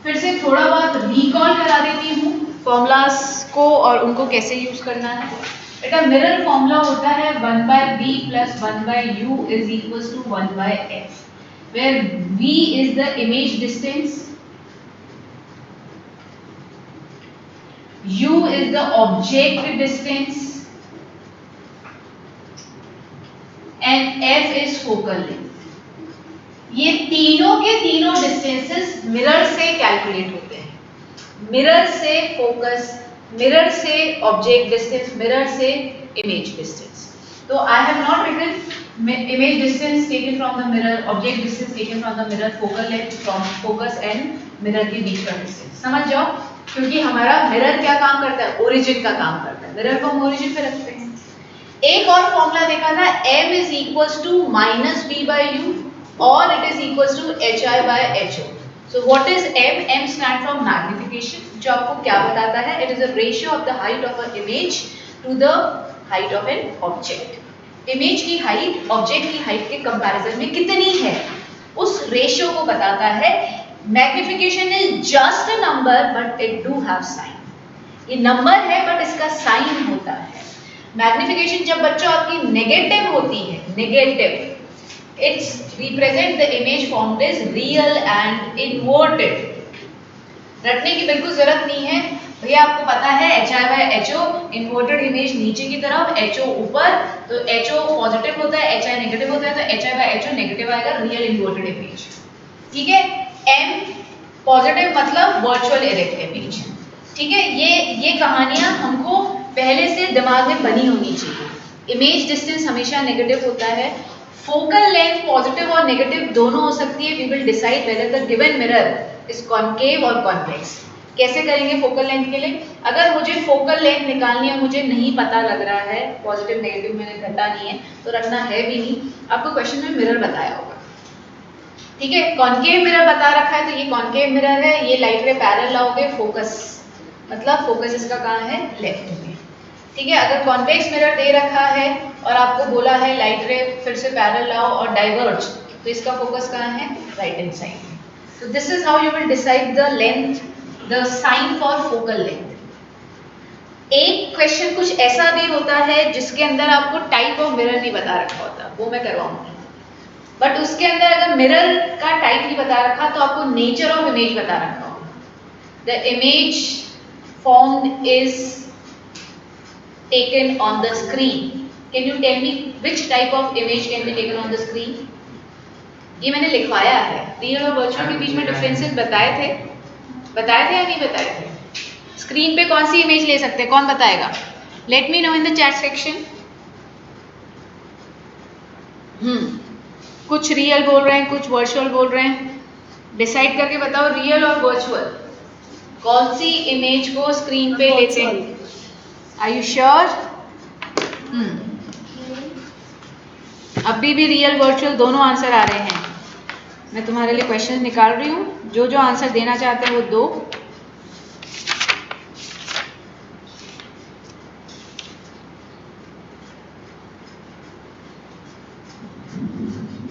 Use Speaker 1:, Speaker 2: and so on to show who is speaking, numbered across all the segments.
Speaker 1: फिर से थोड़ा बहुत रिकॉल करा देती हूँ फॉर्मूलाज को और उनको कैसे यूज करना है। बेटा मिरर फॉर्मूला होता है 1/b + 1/u = 1/f, where v is the image distance, u is the object distance and f is focal length। ये तीनों के तीनों डिस्टेंसेस मिरर से कैलकुलेट होते हैं। मिरर से फोकस, मिरर से ऑब्जेक्ट डिस्टेंस, मिरर से इमेज डिस्टेंस। तो I have not written image distance taken from the mirror, object distance taken from the mirror, focal length from focus and mirror के बीच का distance. समझ जाओ, क्योंकि हमारा मिरर क्या काम करता है, ओरिजिन का काम करता है। मिरर को हम ओरिजिन पे रखते हैं। एक और फॉर्मूला देखा था, m = -b/u or it is equals to hi/ho। So what is m? m stand for magnification, जो आपको क्या बताता है? It is a ratio of the height of an image to the height of an object। Image की height object की height के comparison में कितनी है, उस रेशियो को बताता है। Magnification is just a number but it do have sign. ये नंबर है बट इसका साइन होता है। मैग्निफिकेशन जब बच्चों आपकी नेगेटिव होती है, negative, it's represent the image formed as real and inverted। रटने की बिल्कुल जरूरत नहीं है भैया, आपको पता है hi/ho, इन्वर्टेड इमेज नीचे की तरफ, ho ऊपर, तो ho पॉजिटिव होता है, hi नेगेटिव होता है, तो hi/ho नेगेटिव आएगा, रियल इन्वर्टेड इमेज। ठीक है, m पॉजिटिव मतलब वर्चुअल इरेक्ट इमेज। ठीक है, ये कहानियां हमको पहले से दिमाग में बनी होनी चाहिए। इमेज डिस्टेंस हमेशा नेगेटिव होता है। फोकल लेंथ पॉजिटिव और नेगेटिव दोनों हो सकती है। We will decide whether the given mirror is concave और कॉन्वेक्स। कैसे करेंगे फोकल लेंथ के लिए? अगर मुझे फोकल लेंथ निकालनी है, मुझे नहीं पता लग रहा है, पॉजिटिव नेगेटिव मैंने घटा नहीं है, तो रखना है भी नहीं, आपको क्वेश्चन में मिरर बताया होगा। ठीक है, कॉन्केव मिरर बता रखा है, तो ये कॉन्केव मिरर है, ये लाइट रे पैरेलल लाओगे, फोकस मतलब फोकस इसका कहाँ है, लेफ्ट में। ठीक है, अगर कॉन्वेक्स मिरर दे रखा है और आपको बोला है लाइट रे फिर से पैरेलल लाओ और डाइवर्ज, तो इसका फोकस कहाँ है, राइट हैंड साइड में। तो this is how you will decide the length, the sign for focal length. एक क्वेश्चन कुछ ऐसा भी होता है जिसके अंदर आपको टाइप ऑफ मिरर नहीं बता रखा होता, वो मैं करवाऊंगी, बट उसके अंदर अगर मिरर का टाइप नहीं बता रखा तो आपको नेचर ऑफ इमेज बता रखा होगा। The image formed is taken on the screen। Can you tell me which type of image can be taken on the screen? ये मैंने लिखवाया है, रियल और वर्चुअल के बीच में डिफरेंसेस बताए थे या नहीं बताए थे? स्क्रीन पे कौन सी इमेज ले सकते हैं, कौन बताएगा? Late me no in the chat section. कुछ रियल बोल रहे हैं, कुछ वर्चुअल बोल रहे हैं, डिसाइड करके बताओ रियल और वर्चुअल कौन सी इमेज को स्क्रीन पे लेते हैं। Are you sure? अभी भी रियल वर्चुअल दोनों आंसर आ रहे हैं। मैं तुम्हारे लिए क्वेश्चन निकाल रही हूँ, जो जो आंसर देना चाहते हैं वो दो।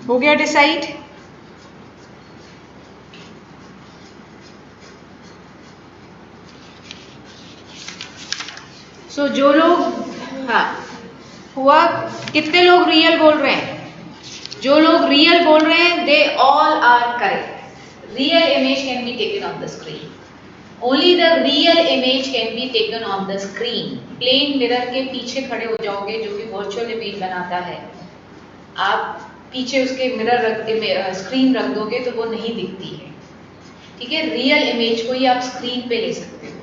Speaker 1: हो गया डिसाइड? सो जो लोग, हाँ हुआ, कितने लोग रियल बोल रहे हैं? जो लोग रियल बोल रहे हैं they all are correct. Real image can be taken on the screen, only the real image can be taken on the screen. Plane mirror के पीछे खड़े हो जाओगे जो कि वर्चुअल इमेज बनाता है, आप पीछे उसके मिरर रख स्क्रीन रख दोगे तो वो नहीं दिखती है। ठीक है, रियल इमेज को ही आप स्क्रीन पे ले सकते हो।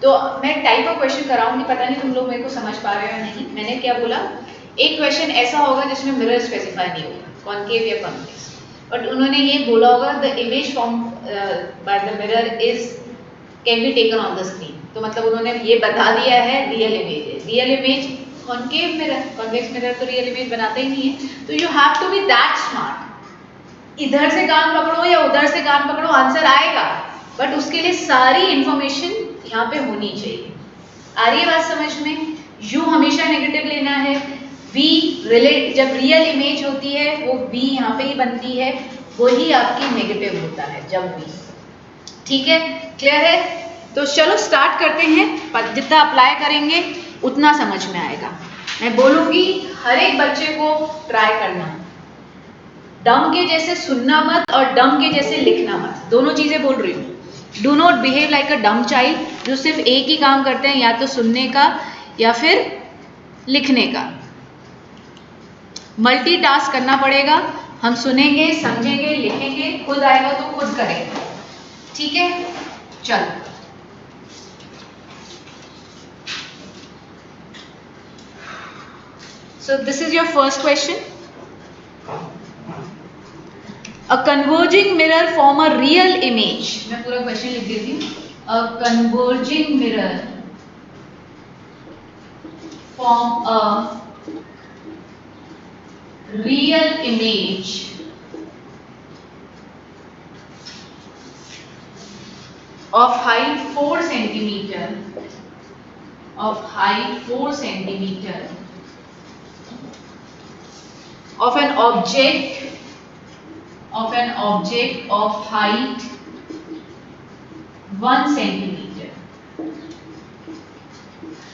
Speaker 1: तो मैं टाइप ऑफ क्वेश्चन कराऊंगी, पता नहीं तुम लोग मेरे को समझ पा रहे हो या नहीं। मैंने क्या बोला, एक क्वेश्चन ऐसा होगा जिसमें मिरर स्पेसिफाई नहीं होगा, कॉन्केव या कॉन्वेक्स, बट उन्होंने ये बोला होगा the image form by the mirror is can be taken on the screen. तो मतलब उन्होंने ये बता दिया है रियल इमेज है। Real image concave mirror, convex mirror तो रियल इमेज बनाता ही नहीं है। तो you have to be that smart, इधर से कान पकड़ो या उधर से कान पकड़ो, आंसर आएगा, बट उसके लिए सारी इंफॉर्मेशन यहाँ पे होनी चाहिए। आ रही है बात समझ में? U हमेशा नेगेटिव लेना है, V रिलेट, जब रियल इमेज होती है वो V यहाँ पे ही बनती है, वही आपकी नेगेटिव होता है जब V। ठीक है, क्लियर है? तो चलो स्टार्ट करते हैं। जितना अप्लाई करेंगे उतना समझ में आएगा। मैं बोलूँगी हर एक बच्चे को ट्राई करना, डम के जैसे सुनना मत और डम के जैसे लिखना मत, दोनों चीज़ें बोल रही हूँ। डू नॉट बिहेव लाइक अ डम चाइल्ड जो सिर्फ एक ही काम करते हैं, या तो सुनने का या फिर लिखने का। मल्टीटास्क करना पड़ेगा। हम सुनेंगे, समझेंगे, लिखेंगे, खुद आएगा तो खुद करेंगे। ठीक है, चलो। So this is your first question. A converging mirror form a real image. मैं पूरा क्वेश्चन लिख देती हूँ। A converging mirror form a real image of height 4 centimeter, of height 4 centimeter, of an object of height 1 centimeter,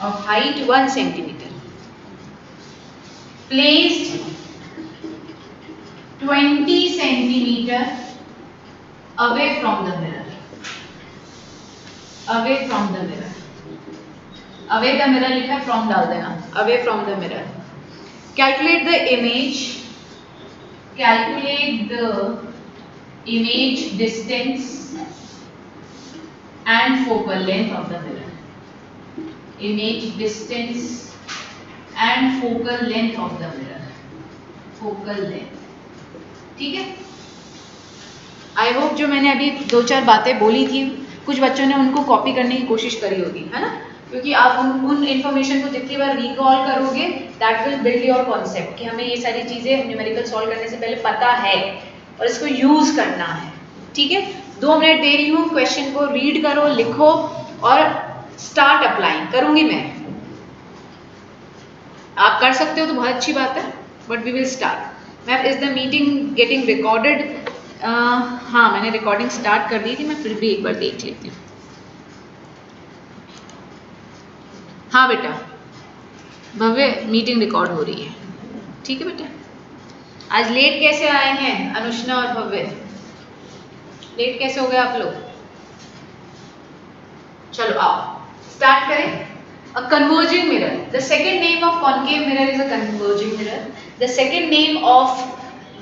Speaker 1: of height 1 centimeter, placed 20 centimeter away from the mirror, away from the mirror, away the mirror लिखा है, from डाल देना, away from the mirror. Calculate the image, calculate the image distance and focal length of the mirror, image distance and focal length of the mirror, focal length. ठीक है, I hope जो मैंने अभी 2-4 बातें बोली थी कुछ बच्चों ने उनको कॉपी करने की कोशिश करी होगी, है ना? क्योंकि आप उन इन्फॉर्मेशन को जितनी बार रिकॉल करोगे that will build your concept कि हमें ये सारी चीज़ें न्यूमेरिकल सॉल्व करने से पहले पता है और इसको यूज़ करना है। ठीक है, 2 मिनट दे रही हूँ, क्वेश्चन को रीड करो, लिखो और स्टार्ट अप्लाइंग करूँगी मैं। आप कर सकते हो तो बहुत अच्छी बात है, but we will start. Ma'am is the meeting getting recorded? हाँ, मैंने रिकॉर्डिंग स्टार्ट कर दी थी, मैं फिर भी एक बार देख लेती हूँ। हाँ बेटा, भव्य मीटिंग रिकॉर्ड हो रही है। ठीक है बेटा, आज लेट कैसे आए हैं अनुष्णा और भव्य? लेट कैसे हो गए आप लोग? चलो आओ स्टार्ट करें। A converging mirror. The second name of concave mirror is a converging mirror. The second name of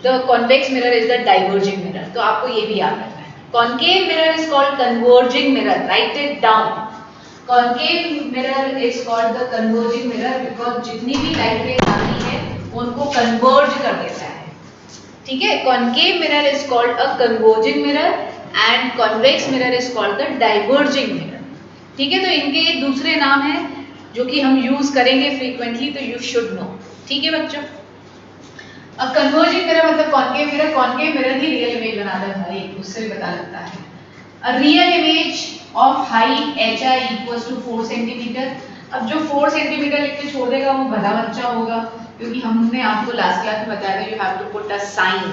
Speaker 1: the convex mirror is the diverging mirror. तो आपको ये भी याद रखना है। Concave mirror is called converging mirror. Write it down. Concave mirror is called the converging mirror because जितनी भी light rays आती है उनको converge कर देता है। ठीक है, concave mirror is called a converging mirror and convex mirror is called the diverging mirror. ठीक है, तो इनके दूसरे नाम हैं जो कि हम यूज करेंगे फ्रीक्वेंटली, तो यू शुड नो। ठीक है बच्चों, अब कन्वर्जिंग मिरर मतलब कॉन्केव मिरर ही रियल इमेज बनाता है भाई, उससे भी पता लगता है। A real image of height hi equals to 4 centimetre. अब जो 4 सेंटीमीटर लिख के छोड़ देगा वो भला बच्चा होगा, क्योंकि हमने आपको लास्ट क्लास में बताया था you have to put a sign.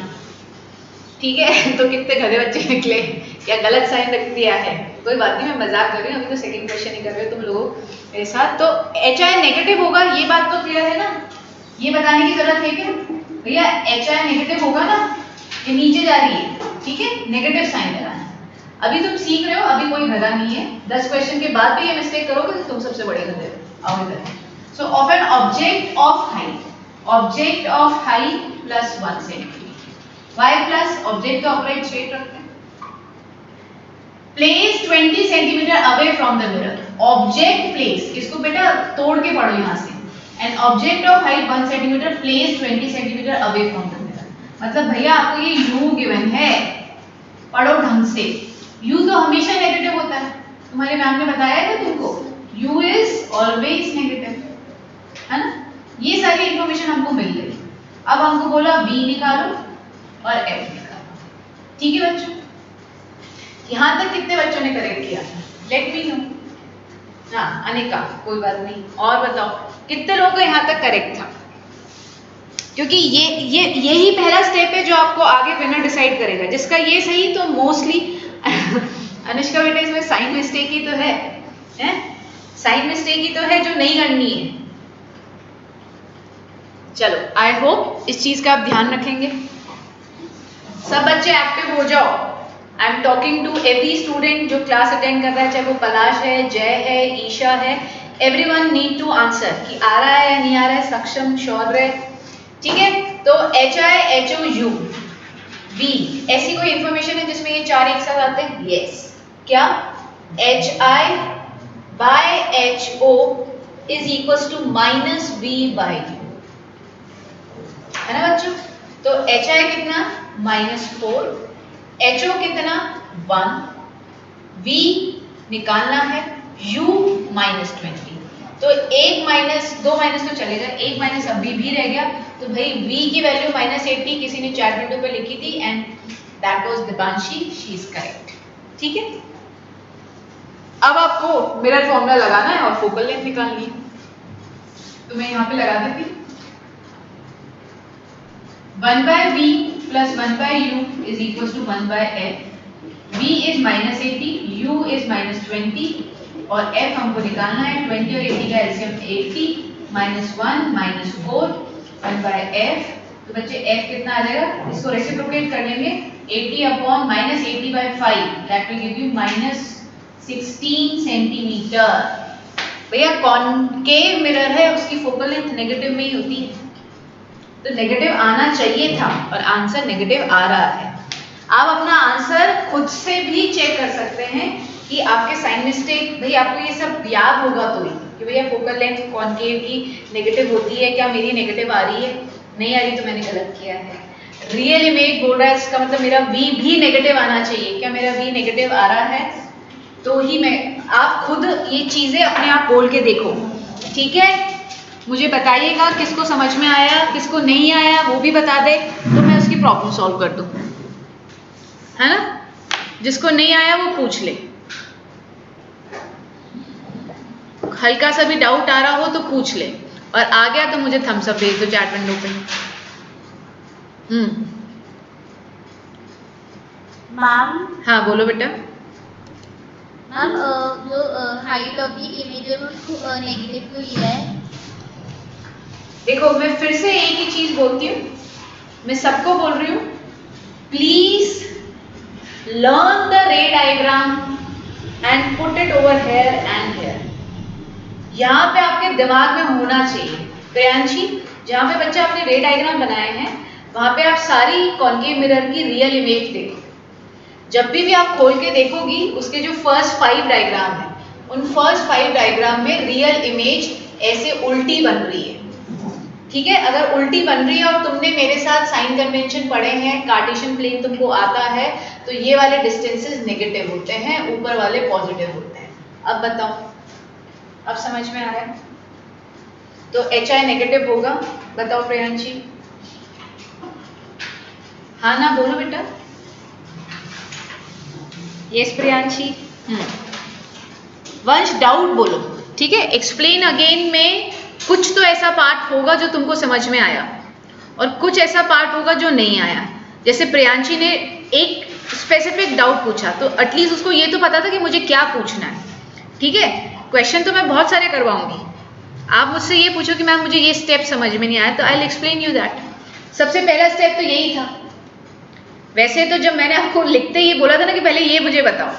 Speaker 1: ठीक है, तो कितने गधे बच्चे निकले, क्या गलत साइन रख दिया है? कोई बात नहीं, मैं मजाक कर रही हूँ, अभी तो सेकंड क्वेश्चन ही कर रहे हो तुम लोग मेरे साथ। तो hi नेगेटिव होगा, ये बात तो क्लियर है ना? ये बताने की जरूरत है क्या भैया? hi नेगेटिव होगा ना, ये नीचे जा रही है, ठीक है, नेगेटिव साइन लगाना। अभी तुम सीख रहे हो, अभी कोई गधा नहीं है। 10 क्वेश्चन के बाद भी ये मिस्टेक करोगे तो तुम सबसे बड़े गधे हो। आओ इधर। So of an object of height plus 1 centimetre. Y plus object का ऑपरेट स्ट्रेट रखते हैं। Place 20 centimetre away from the mirror. Object place, इसको बेटा तोड़ के पढ़ो यहाँ से। An object of height 1 centimetre place 20 centimetre away from the mirror. मतलब भैया आपको ये u गिवन है, पढ़ो ढंग से। u तो हमेशा नेगेटिव होता है, तुम्हारे मैम ने बताया है ना तुमको, u इज ऑलवेज नेगेटिव, है ना? ये सारी इंफॉर्मेशन हमको मिल गई। अब हमको बोला v निकालो और f निकालो। ठीक है बच्चों, यहाँ तक कितने बच्चों ने करेक्ट किया? Late me no. हाँ अनिका, कोई बात नहीं। और बताओ कितने लोगों को यहाँ तक करेक्ट था? क्योंकि यही पहला स्टेप है जो आपको आगे विनर डिसाइड करेगा। जिसका ये सही तो मोस्टली अनुष्का बेटा इसमें साइन मिस्टेक ही तो है, साइन मिस्टेक ही तो है जो नहीं करनी है। चलो आई होप इस चीज का आप ध्यान रखेंगे। सब बच्चे एक्टिव हो जाओ। I am talking to every student जो क्लास अटेंड कर रहा है, चाहे वो पलाश है, जय है, ईशा है, एवरीवन नीड टू आंसर कि आ रहा है या नहीं आ रहा है, सक्षम, शौर्य, ठीक है। तो HIHOU V ऐसी कोई इंफॉर्मेशन है जिसमें ये चार एक साथ आते हैं? यस। क्या HI by HO is equals to minus V by U, है ना बच्चों? तो HI कितना? -4, HO कितना? 1, V निकालना है, U -20। तो एक माइनस, दो माइनस तो चलेगा, एक माइनस अभी भी रह गया। तो भाई V की वैल्यू -80 किसी ने चैट विंडो पे लिखी थी and that was Dibanshi, she is correct, ठीक है। अब आपको मिरर फॉर्मूला लगाना है और फोकल लेंथ निकालनी है। तो मैं यहाँ पे लगा देती, 1/V plus 1/U is equals to 1/F। V is -80, U is -20 और F हमको निकालना है 20 और 80 का एलसीएम 80, -1 -4 1/F। तो बच्चे F कितना आ जाएगा? इसको रेसिप्रोकेट कर लेंगे, 80 upon -80/5 that will give you -16 centimetre. भैया कॉनकेव मिरर है, उसकी फोकल लेंथ नेगेटिव में ही होती है, तो नेगेटिव आना चाहिए था और आंसर नेगेटिव आ रहा है। आप अपना आंसर खुद से भी चेक कर सकते हैं कि आपके साइन मिस्टेक, भाई आपको ये सब याद होगा तो ही कि भैया फोकल लेंथ कॉनकेव की नेगेटिव होती है, क्या मेरी नेगेटिव आ रही है? नहीं आ रही तो मैंने गलत किया है। रियल इमेज बोल रहा है, इसका मतलब मेरा V भी नेगेटिव आना चाहिए, क्या मेरा V नेगेटिव आ रहा है? तो ही मैं, आप खुद ये चीजें अपने आप बोल के देखो, ठीक है। मुझे बताइएगा किसको समझ में आया, किसको नहीं आया वो भी बता दे, तो मैं उसकी प्रॉब्लम सॉल्व कर दूं, है ना। जिसको नहीं आया वो पूछ ले, हल्का सा भी डाउट आ रहा हो तो पूछ ले, और आ गया तो मुझे थम्स अप भेज दो चैट विंडो पे।
Speaker 2: मैम,
Speaker 1: हाँ बोलो बेटा।
Speaker 2: मैम जो हाइट ऑफ द इमेज है वो नेगेटिव क्यों लिया है?
Speaker 1: देखो मैं फिर से एक ही चीज बोलती हूँ, मैं सबको बोल रही हूँ, please learn the ray diagram and put it over here and here. यहाँ पे आपके दिमाग में होना चाहिए प्रियांशी, जहाँ पे बच्चा आपने रे डायग्राम बनाए हैं वहां पे आप सारी कॉनकेव मिरर की रियल इमेज देखो। जब भी आप खोल के देखोगी उसके जो फर्स्ट 5 डायग्राम है, उन फर्स्ट 5 डायग्राम में रियल इमेज ऐसे उल्टी बन रही है, ठीक है। अगर उल्टी बन रही है और तुमने मेरे साथ साइन कन्वेंशन पढ़े हैं, कार्टेशियन प्लेन तुमको आता है, तो ये वाले डिस्टेंसेस नेगेटिव होते हैं, ऊपर वाले पॉजिटिव होते हैं। अब बताओ, अब समझ में आ रहा है? तो HI नेगेटिव होगा, बताओ प्रियांशी। हाँ ना बोलो बेटा। यस प्रियांशी। वंश डाउट बोलो, ठीक है। एक्सप्लेन अगेन में कुछ तो ऐसा पार्ट होगा जो तुमको समझ में आया और कुछ ऐसा पार्ट होगा जो नहीं आया। जैसे प्रियांशी ने एक स्पेसिफिक डाउट पूछा तो एटलीस्ट उसको ये तो पता था कि मुझे क्या पूछना है, ठीक है। क्वेश्चन तो मैं बहुत सारे करवाऊंगी, आप मुझसे ये पूछो कि मैम मुझे ये स्टेप समझ में नहीं आया, तो I will explain you that. सबसे पहला स्टेप तो यही था। वैसे तो जब मैंने आपको लिखते ही बोला था ना कि पहले ये मुझे बताओ,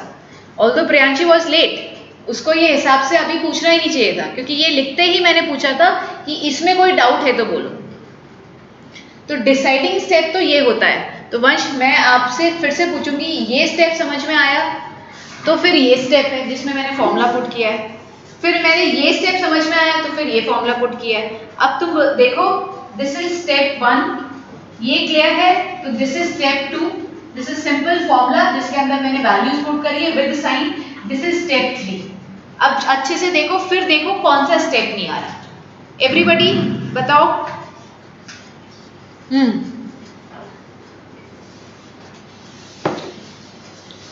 Speaker 1: ऑल्दो प्रियांशी वॉज लेट, उसको ये हिसाब से अभी पूछना ही नहीं चाहिए था, क्योंकि ये लिखते ही मैंने पूछा था कि इसमें कोई डाउट है तो बोलो। तो डिसाइडिंग स्टेप तो ये होता है। तो वंश मैं आपसे फिर से पूछूंगी, ये स्टेप समझ में आया? तो फिर ये स्टेप है जिसमें मैंने फॉर्मूला पुट किया है, फिर मैंने ये स्टेप समझ में आया तो फिर ये फॉर्मूला पुट किया है। अब तुम देखो, दिस इज स्टेप 1, ये क्लियर है, तो this is step 2, this is simple formula जिसके अंदर मैंने वैल्यूज पुट करी है with sign, this is step 3। अब अच्छे से देखो, फिर देखो कौन सा स्टेप नहीं आ रहा, एवरीबॉडी बताओ।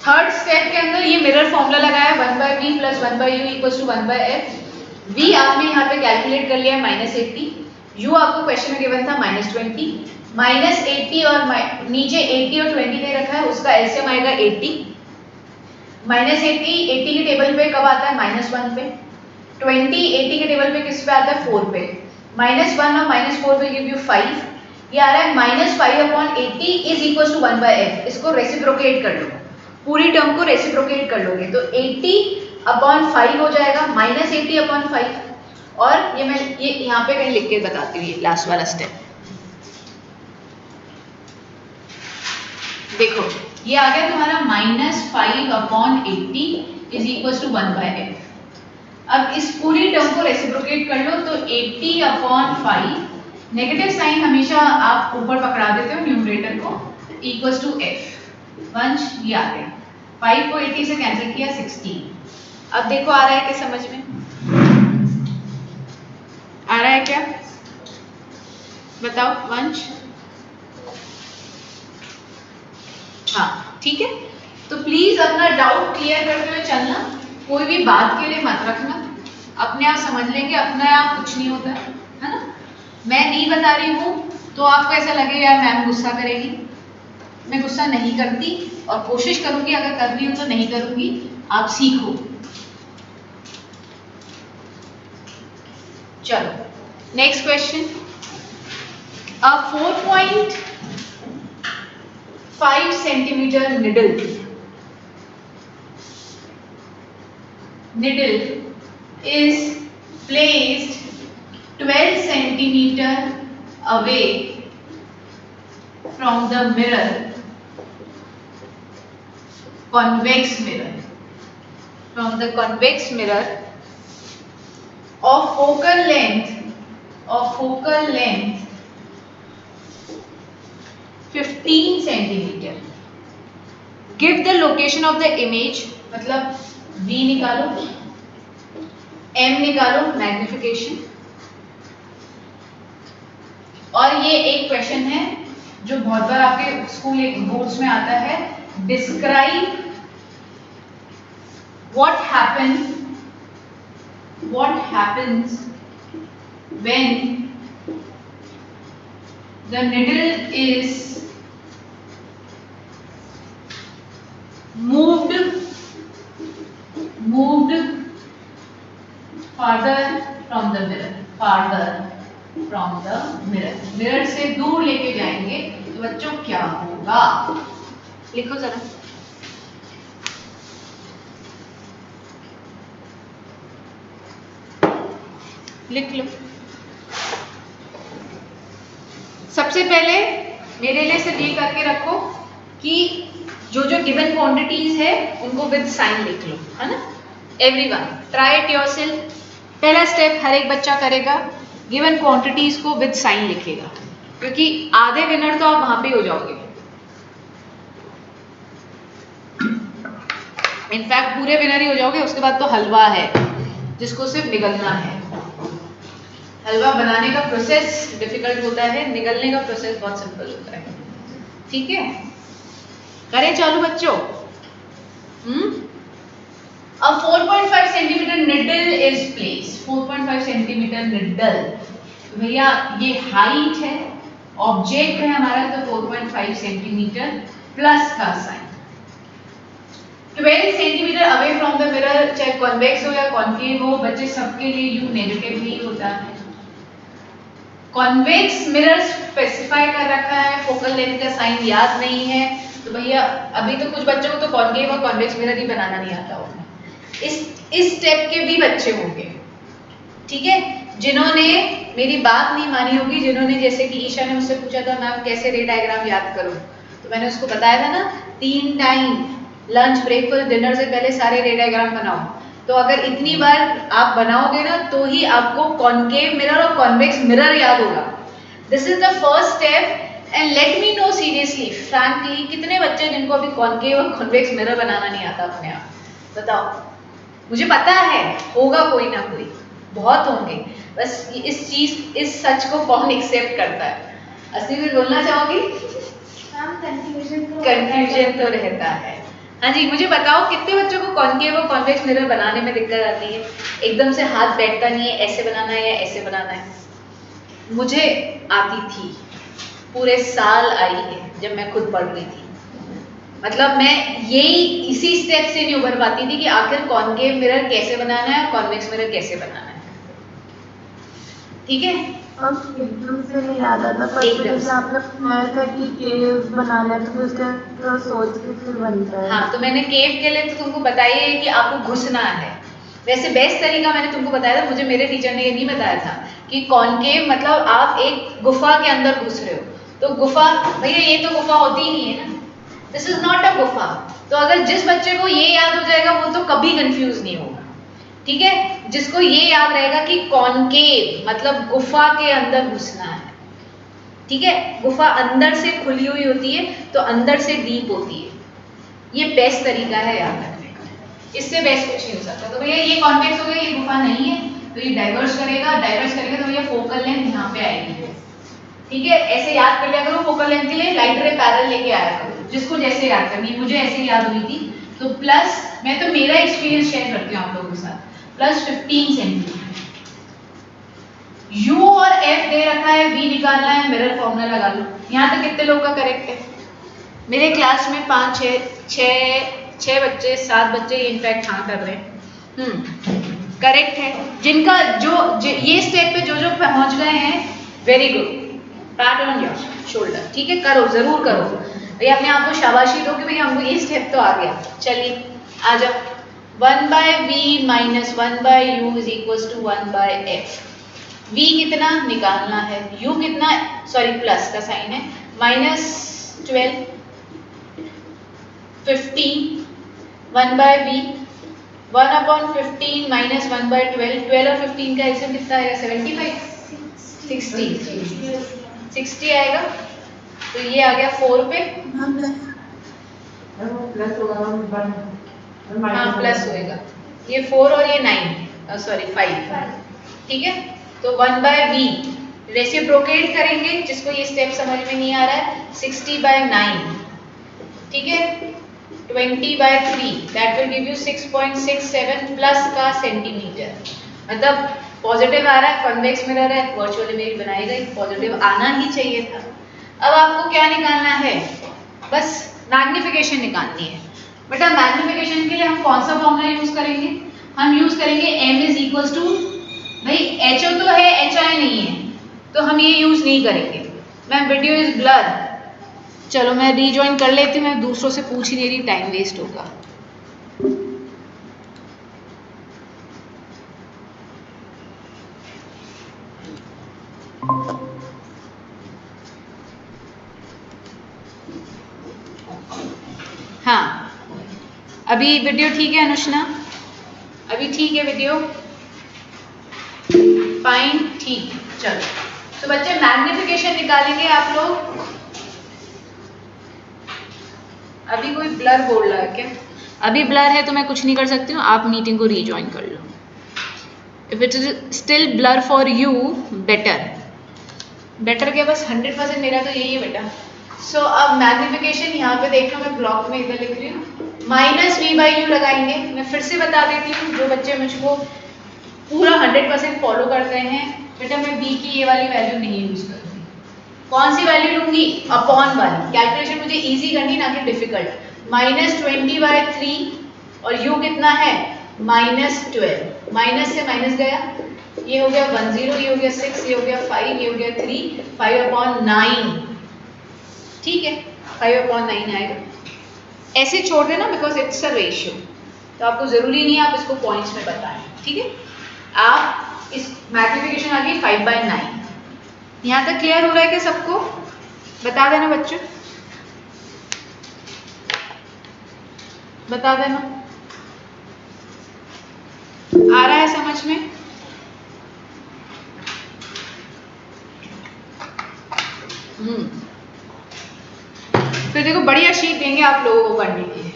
Speaker 1: थर्ड स्टेप के अंदर ये मिरर फॉर्मूला लगाया, 1/V + 1/U = 1/F। V आपने यहाँ पे कैलकुलेट कर लिया -80, U आपको क्वेश्चन में गिवन था -20, -80 और नीचे 80 और 20 दे रखा है, उसका एलसीएम आएगा 80। -80 80 के टेबल पे कब आता है? -1 पे। 20 80 के टेबल पे किस पे आता है? 4 पे। -1 और -4 will give you 5। ये आ रहा है -5/80 इज इक्वल टू 1/f। इसको रेसिप्रोकेट कर लो, पूरी टर्म को रेसिप्रोकेट कर लोगे तो 80/5 हो जाएगा, -80/5। और ये मैं ये यहाँ पे कहीं लिख के बताती हूँ, ये लास्ट वाला स्टेप देखो, ये आ गया तुम्हारा -5/80 इज इक्वल टू 1/f। अब इस पूरी टर्म को रेसिप्रोकेट कर लो तो 80/5, नेगेटिव साइन हमेशा आप ऊपर पकड़ा देते हो न्यूमरेटर को, इक्वल टू f। वंश ये आ गया, 5 को 80 से कैंसिल किया 16। अब देखो आ रहा है क्या समझ में? आ रहा है क्या? बताओ वंश। हाँ ठीक है, तो प्लीज अपना डाउट क्लियर करते हुए चलना, कोई भी बात के लिए मत रखना, अपने आप समझ लेंगे, अपने आप कुछ नहीं होता है ना। मैं नहीं बता रही हूँ तो आपको ऐसा लगेगा यार मैम गुस्सा करेगी, मैं गुस्सा नहीं करती और कोशिश करूंगी, अगर कर रही हूँ तो नहीं करूंगी, आप सीखो। चलो next question. A 4.5 centimeter needle is placed 12 centimeter away from the mirror, convex mirror, from the convex mirror of focal length 15 centimeter. Give the location of the image, मतलब V निकालो, M निकालो, मैग्निफिकेशन। और ये एक question है जो बहुत बार आपके स्कूल बोर्ड्स में आता है, describe what happens when the needle is moved farther from the mirror, mirror से दूर लेके जाएंगे तो बच्चों क्या होगा? लिखो जरा। लिख लो। सबसे पहले मेरे लिए सिर्फ ये करके रखो कि जो जो गिवन क्वांटिटीज है उनको विद साइन लिख लो, है ना। Everyone try it yourself. पहला स्टेप हर एक बच्चा करेगा, गिवन क्वांटिटीज को विद साइन लिखेगा, क्योंकि आधे विनर तो आप वहां पे हो जाओगे। इनफैक्ट पूरे विनर ही हो जाओगे, उसके बाद तो हलवा है जिसको सिर्फ निगलना है। हलवा बनाने का प्रोसेस डिफिकल्ट होता है, निगलने का प्रोसेस बहुत सिंपल होता है। ठीक है, करें चालू बच्चों। अब 4.5 centimetre needle is place, 4.5 centimetre needle, भैया ये हाइट है, ऑब्जेक्ट है हमारा, तो 4.5 सेंटीमीटर प्लस का sign. 12 centimetre away from the mirror, चाहे कॉन्वेक्स हो या कॉन्केव हो, बच्चे सबके लिए यू नेगेटिव ही होता है। कॉन्वेक्स मिरर स्पेसिफाई कर रखा है, फोकल लेंथ का साइन याद नहीं है, तो भैया अभी तो कुछ बच्चों को तो कॉन्केव और कॉन्वेक्स मिरर ही बनाना नहीं आता होगा। इस स्टेप के भी बच्चे होंगे, ठीक है, जिन्होंने मेरी बात नहीं मानी होगी, जिन्होंने जैसे कि ईशा ने मुझसे पूछा था मैम कैसे रे डायग्राम याद करूं, तो मैंने उसको बताया था ना 3 टाइम लंच ब्रेकफास्ट डिनर से पहले सारे रे डायग्राम बनाओ। तो अगर इतनी बार आप बनाओगे ना तो ही आपको कॉन्केव मिरर और कॉन्वेक्स मिरर याद होगा। This is the first step and let me no seriously frankly कितने बच्चे जिनको अभी कॉन्केव और कॉन्वेक्स मिरर बनाना नहीं आता अपने आप, बताओ। मुझे पता है होगा कोई ना कोई, बहुत होंगे, बस इस चीज इस सच को कौन एक्सेप्ट करता है। असली में बोलना चाहोगी? कंफ्यूजन तो रहता है। हाँ जी, मुझे बताओ कितने बच्चों को कॉन्केव और कॉन्वेक्स मिरर बनाने में दिक्कत आती है? एकदम से हाथ बैठता नहीं है, ऐसे बनाना है या ऐसे बनाना है। मुझे आती थी, पूरे साल आई है जब मैं खुद पढ़ रही थी। मतलब मैं यही इसी स्टेप से नहीं उभर पाती थी कि आखिर कॉनकेव मिरर कैसे बनाना है और कॉन्वेक्स मिरर कैसे बनाना है। ठीक है,
Speaker 3: अब एकदम से नहीं याद आता, पर
Speaker 1: एकदम
Speaker 3: जैसे
Speaker 1: से।
Speaker 3: आपने बताया था कि केव बनाना है तो फिर उसका तो सोच के फिर बनता है।
Speaker 1: हाँ, तो मैंने केव के लिए तो तुमको बताया है कि आपको घुसना है। वैसे बेस्ट तरीका मैंने तुमको बताया था, मुझे मेरे टीचर ने ये नहीं बताया था कि कॉनकेव मतलब आप एक गुफा के अंदर घुस रहे हो। तो गुफा, भैया ये तो गुफा होती ही नहीं है ना, दिस इज नॉट अ गुफा। तो अगर जिस बच्चे को ये याद हो जाएगा वो तो कभी कंफ्यूज नहीं होगा। ठीक है, जिसको ये याद रहेगा कि कॉनकेव मतलब गुफा के अंदर घुसना है। ठीक है, गुफा अंदर से खुली हुई होती है तो अंदर से डीप होती है। ये बेस्ट तरीका है याद रखने का, इससे बेस्ट कुछ नहीं हो सकता। तो भैया ये कॉन्वेक्स हो गया, ये गुफा नहीं है, तो ये डाइवर्स करेगा तो भैया फोकल लेंथ यहाँ पे आएगी। ठीक है, ऐसे याद कर लिया करो, फोकल लेंथ के लिए लाइट रे पैरेलल लेके आया करो, जिसको जैसे याद करनी है। मुझे ऐसे याद हुई थी, तो प्लस, मैं तो मेरा एक्सपीरियंस शेयर करती हूँ आप लोगों के साथ, प्लस 15 सेंटीमीटर। U और F दे रखा है, V निकालना है, मिरर फॉर्मूला लगा लो। यहाँ तक कितने लोग का करेक्ट है? मेरे क्लास में 5 6 बच्चे 7 बच्चे इनफैक्ट हाँ कर रहे हैं। करेक्ट है। जिनका ये स्टेप पे जो पहुंच गए हैं, very good, PAT on your shoulder. ठीक है, करो, जरूर करो भैया, अपने आप को शाबाशी दो कि भैया हमको ये स्टेप तो आ गया। चलिए आ जाओ, 1/v minus 1/u is equal to 1/f। v कितना निकालना है, u कितना, सॉरी प्लस का साइन है, माइनस 12 15 1/v 1/15 माइनस 1/12, 12 और 15 का एलसीएम कितना आएगा? 75 60 आएगा। तो ये आ गया 4 पे, हाँ प्लस होएगा, ये 4 और ये 9 सॉरी 5। ठीक है, तो 1/v रेसिप्रोकेट करेंगे, जिसको ये स्टेप समझ में नहीं आ रहा है, 60/9। ठीक है, 20/3 that will give you 6.67 plus का सेंटीमीटर। मतलब पॉजिटिव आ रहा है, कॉन्वेक्स मिरर है, वर्चुअल इमेज बनाई गई, पॉजिटिव आना ही चाहिए था। अब आपको क्या निकालना है? बस मैग्निफिकेशन निकालनी है। बेटा मैग्निफिकेशन के लिए हम कौन सा फॉर्मूला यूज करेंगे? हम यूज करेंगे m इज इक्वल टू, भाई HO तो है, HI नहीं है, तो हम ये यूज नहीं करेंगे। मैम वीडियो इज ब्लर, चलो मैं रीजॉइन कर लेती हूँ, मैं दूसरों से पूछ ही नहीं रही, टाइम वेस्ट होगा। हाँ, अभी वीडियो ठीक है अनुष्णा? अभी ठीक है वीडियो? फाइन, ठीक, चलो। तो बच्चे मैग्निफिकेशन निकालेंगे आप लोग। अभी कोई ब्लर बोल रहा है क्या? अभी ब्लर है तो मैं कुछ नहीं कर सकती हूँ, आप मीटिंग को रीजॉइन कर लो। If it is still blur for you, better क्या, बस 100% मेरा तो यही है बेटा। सो अब मैग्निफिकेशन यहाँ पे देखो, मैं ब्लॉक में इधर लिख रही हूँ, माइनस v/u लगाएंगे। मैं फिर से बता देती हूँ, जो बच्चे मुझको पूरा 100% फॉलो करते हैं, बेटा मैं v की ये वाली वैल्यू नहीं यूज करती। कौन सी वैल्यू लूंगी? अपॉन वाली। कैलकुलेशन मुझे इजी करनी, ना कि डिफिकल्ट। -20/3 और u कितना है? -12। माइनस से माइनस गया, ये हो गया 10, ये हो गया 6, ये हो गया 5, ये हो गया 3, 5/9। ठीक है, 5/9 आएगा। ऐसे छोड़ देना, बिकॉज इट्स अ रेशियो, तो आपको जरूरी नहीं है आप इसको पॉइंट्स में बताएं। ठीक है, आप इस मैग्निफिकेशन आ गई 5/9। यहाँ तक क्लियर हो रहा है कि सबको? बता देना बच्चों, बता देना, आ रहा है समझ में? फिर देखो बढ़िया शीट देंगे आप लोगों को पढ़ने के लिए,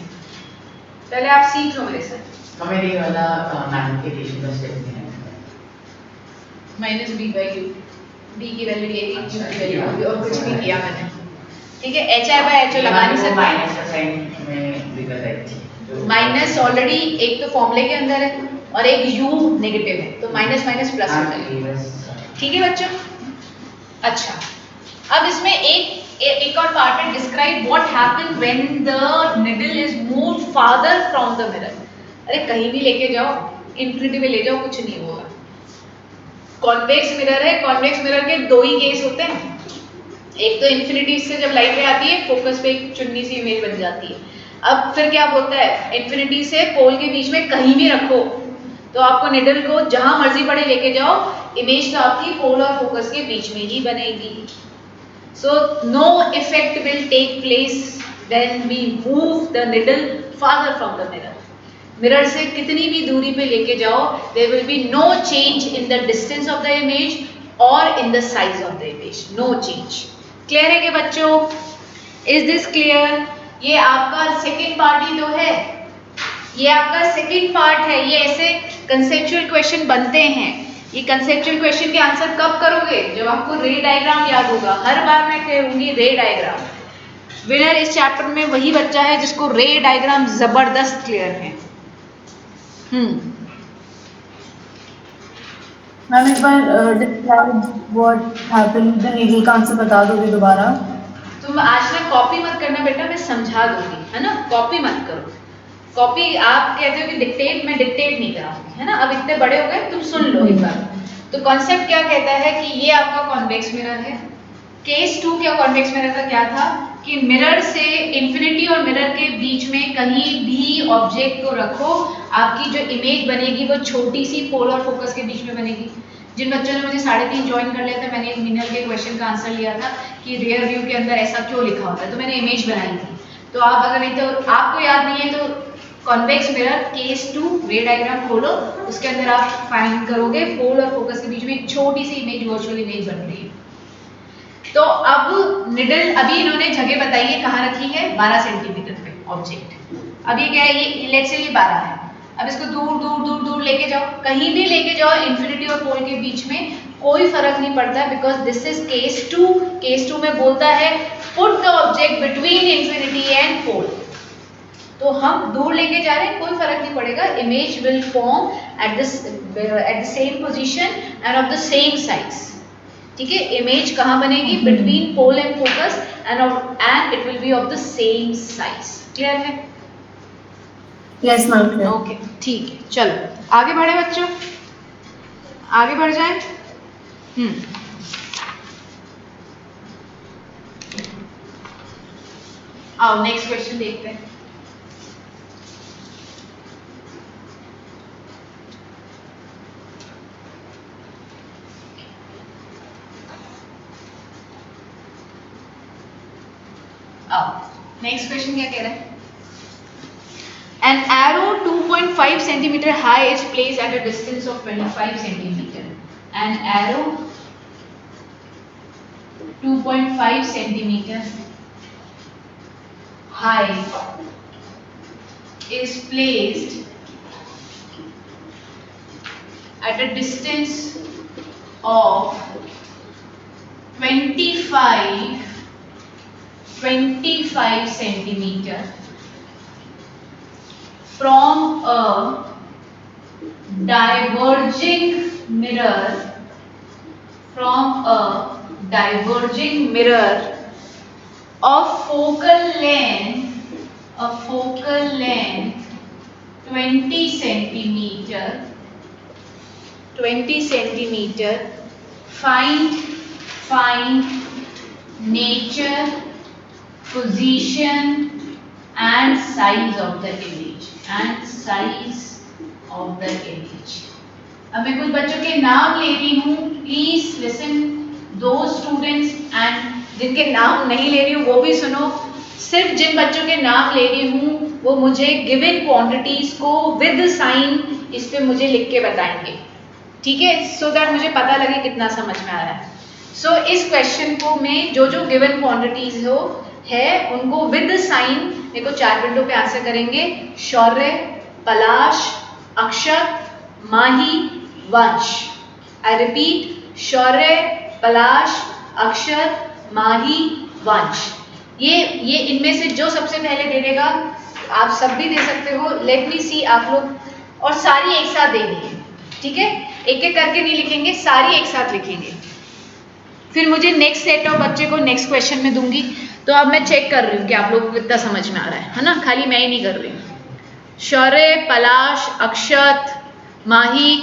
Speaker 1: पहले आप सीख लो मेरे साथ।
Speaker 4: हमें ये वाला मैग्निफिकेशन का स्टेप है
Speaker 1: -v/u, d की वैल्यू ये थी,
Speaker 4: अच्छा,
Speaker 1: की वैल्यू
Speaker 4: अच्छा,
Speaker 1: और कुछ नहीं
Speaker 4: अच्छा।
Speaker 1: किया मैंने। ठीक है, HI/HO लगा नहीं सकते,
Speaker 4: माइनस का साइन में दिक्कत आई थी।
Speaker 1: माइनस ऑलरेडी एक तो फॉर्मूले के अंदर है और एक u नेगेटिव है, तो माइनस माइनस प्लस हो जाएगा। ठीक है बच्चों? अच्छा, अब इसमें एक और पार्ट है describe what happen when the needle is moved father from the mirror. अरे कहीं भी लेके जाओ, इंफिनिटी में ले जाओ, कुछ नहीं होगा। कॉन्वेक्स मिरर है, कॉन्वेक्स मिरर के दो ही केस होते हैं, एक तो इंफिनिटी से जब लाइट रे आती है फोकस पे एक चुन्नी सी इमेज बन जाती है। अब फिर क्या बोलता है, इन्फिनिटी से पोल के बीच में कहीं भी रखो तो आपको निडल को जहां मर्जी पड़े लेके जाओ, इमेज तो आपकी पोल और फोकस के बीच में ही बनेगी। So no effect will take place when we move the needle farther from the mirror. Mirror से कितनी भी दूरी पे लेके जाओ, there will be no change in the distance of the image और in the size of the image, no change. Clear है कि बच्चों? Is this clear? ये आपका सेकेंड पार्ट ही तो है, ये आपका सेकेंड पार्ट है। ये ऐसे कंसेप्चुअल क्वेश्चन बनते हैं। ये कंसेप्चुअल क्वेश्चन के आंसर कब करोगे? जब आपको रे डायग्राम याद होगा। हर बार मैं कहूंगी रे डायग्राम। विनर इस चैप्टर में वही बच्चा है जिसको रे डायग्राम जबरदस्त क्लियर है।
Speaker 3: मैम एक बार describe what happened the needle का आंसर बता दोगे दोबारा?
Speaker 1: तुम आज ना कॉपी मत करना बेटा, मैं समझा दूंगी, है ना? कॉपी मत करो। कॉपी आप कहते हो कि डिक्टेट, मैं डिक्टेट नहीं कराऊंगी, है ना? अब इतने बड़े हो गए, तुम सुन लो एक बार। तो कॉन्सेप्ट क्या कहता है कि ये आपका कॉन्वेक्स मिरर है। केस 2 क्या कॉन्वेक्स मिरर का क्या था कि मिरर से इन्फिनिटी और मिरर के बीच में कहीं भी ऑब्जेक्ट को रखो, आपकी जो इमेज बनेगी वो छोटी सी पोल और फोकस के बीच में बनेगी। जिन बच्चों ने मुझे 3.5 ज्वाइन कर लिया था, मैंने एक मिनल के क्वेश्चन का आंसर लिया था कि रियर व्यू के अंदर ऐसा क्यों लिखा होता है, तो मैंने इमेज बनाई थी। तो आप अगर नहीं तो आपको याद नहीं है तो कॉन्वेक्स मिरर केस 2 रे डायग्राम खोलो, उसके अंदर आप फाइंड करोगे पोल और फोकस के बीच में एक छोटी सी इमेज, वर्चुअल इमेज बन रही है। तो अब निडल अभी इन्होंने जगह बताई है कहाँ रखी है, 12 सेंटीमीटर पे ऑब्जेक्ट। अब ये क्या है, ये लेट्स से ये 12 है। अब इसको दूर दूर दूर दूर लेके जाओ, कहीं भी लेके जाओ, इन्फिनिटी और पोल के बीच में कोई फर्क नहीं पड़ता, because this is case 2। Case 2 में बोलता है put the object between infinity and pole. तो हम दूर लेके जा रहे हैं, कोई फर्क नहीं पड़ेगा, image will form at the same position and of the same size. ठीक है, इमेज कहाँ बनेगी? Between pole and focus and it will be of the same size. Clear है?
Speaker 3: Yes ma'am.
Speaker 1: ओके, ठीक है, चलो आगे बढ़े बच्चों, आगे बढ़ जाए। आओ नेक्स्ट क्वेश्चन देखते हैं। नेक्स्ट क्वेश्चन क्या कह रहा है? An arrow 2.5 centimeter high is placed at a distance of 25 centimeter. An arrow 2.5 centimeter high is placed at a distance of 25 centimeter from a diverging mirror, of focal length 20 centimeter. Find nature, position and size of the image. अब मैं कुछ बच्चों के नाम ले रही हूँ, please listen दो स्टूडेंट्स, एंड जिनके नाम नहीं ले रही हूँ वो भी सुनो। सिर्फ जिन बच्चों के नाम ले रही हूँ वो मुझे गिवन क्वांटिटीज को विद साइन इस पे मुझे लिख के बताएंगे, ठीक है, सो दैट मुझे पता लगे कितना समझ में आ रहा है। सो इस क्वेश्चन को में जो जो गिवन क्वांटिटीज हो है उनको विद साइन मेरे को 4 विंडो पे आंसर करेंगे। शौर्य, पलाश, अक्षत, माही, वंश। आई रिपीट, शौर्य, पलाश, अक्षत, माही, वंश। ये इनमें से जो सबसे पहले दे देगा, आप सब भी दे सकते हो, लेट मी सी आप लोग, और सारी एक साथ देनी है, ठीक है, एक एक करके नहीं लिखेंगे, सारी एक साथ लिखेंगे। फिर मुझे नेक्स्ट सेट ऑफ बच्चे को नेक्स्ट क्वेश्चन में दूंगी। तो अब मैं चेक कर रही हूँ कि आप लोगों को कितना समझ में आ रहा है ना, खाली मैं ही नहीं कर रही हूँ। शौर्य, पलाश, अक्षत, माही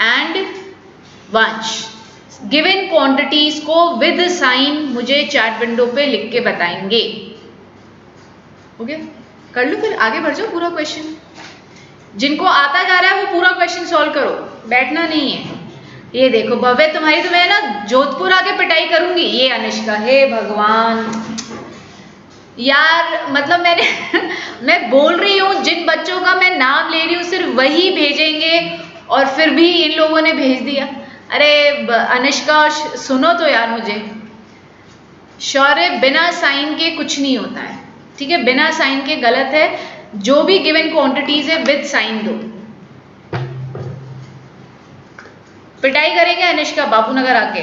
Speaker 1: एंड वंश गिवन क्वांटिटीज को विद साइन मुझे चैट विंडो पे लिख के बताएंगे। ओके, कर लो, फिर आगे बढ़ जाओ। पूरा क्वेश्चन जिनको आता जा रहा है वो पूरा क्वेश्चन सॉल्व करो, बैठना नहीं है। ये देखो भव्य, तुम्हारी तो मैं ना जोधपुर आके पिटाई करूंगी। ये अनुष्का, हे भगवान यार, मतलब मैं बोल रही हूँ जिन बच्चों का मैं नाम ले रही हूँ सिर्फ वही भेजेंगे, और फिर भी इन लोगों ने भेज दिया। अरे अनुष्का सुनो तो यार मुझे। शौर्य, बिना साइन के कुछ नहीं होता है, ठीक है, बिना साइन के गलत है। जो भी गिवन क्वांटिटीज है विद साइन दो। पिटाई करेंगे अनुष्का बापू नगर आके।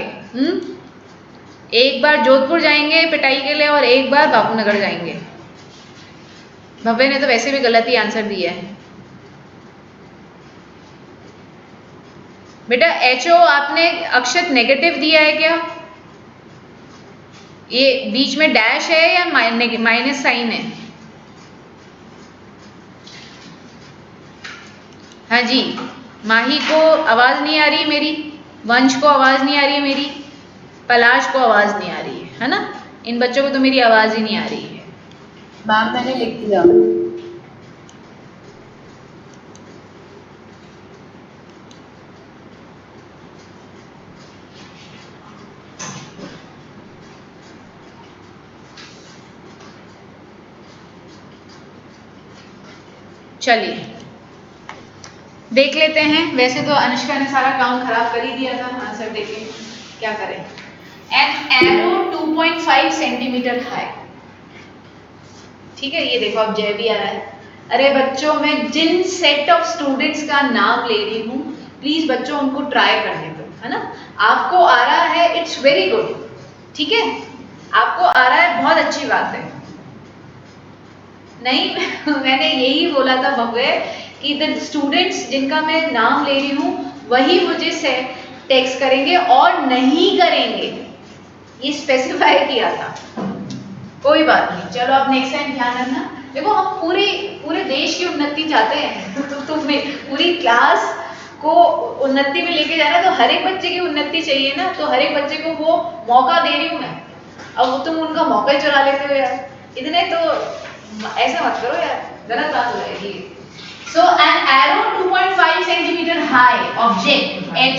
Speaker 1: एक बार जोधपुर जाएंगे पिटाई के लिए और एक बार बापू नगर जाएंगे। भव्य ने तो वैसे भी गलत ही आंसर दिया है। बेटा HO आपने अक्षत नेगेटिव दिया है क्या? ये बीच में डैश है या माइनस साइन है? हाँ जी, माही को आवाज नहीं आ रही मेरी, वंश को आवाज नहीं आ रही है मेरी, पलाश को आवाज नहीं आ रही है ना? इन बच्चों को तो मेरी आवाज ही नहीं आ रही है।
Speaker 3: मैम मैंने लिख दिया।
Speaker 1: चलिए देख लेते हैं। वैसे तो अनुष्का ने सारा काम खराब कर ही दिया था आंसर देके, क्या करें। एन एरो 2.5 सेंटीमीटर हाई, ठीक है। ये देखो अब जय भी आ रहा है। अरे बच्चों, मैं जिन सेट ऑफ स्टूडेंट्स का नाम ले रही हूँ प्लीज बच्चों उनको ट्राई करने दो, है ना। आपको आ रहा है, इट्स वेरी गुड, ठीक है, आपको आ रहा है, बहुत अच्छी बात है। नहीं मैंने यही बोला था भव्य कि द स्टूडेंट्स जिनका मैं नाम ले रही हूँ वही मुझे से टेक्स्ट करेंगे और नहीं करेंगे, ये स्पेसिफाई किया था। कोई बात नहीं, चलो अब नेक्स्ट टाइम ध्यान रखना। देखो हम पूरे देश की उन्नति चाहते हैं तो पूरी क्लास को उन्नति में लेके जाना, तो हर एक बच्चे की उन्नति चाहिए ना, तो हर एक बच्चे को वो मौका दे रही हूँ मैं। अब वो तुम उनका मौका ही चुरा लेते हो यार, इतने तो ऐसा मत करो यार, गलत बात हो जाएगी। So an arrow 2.5 centimeter high object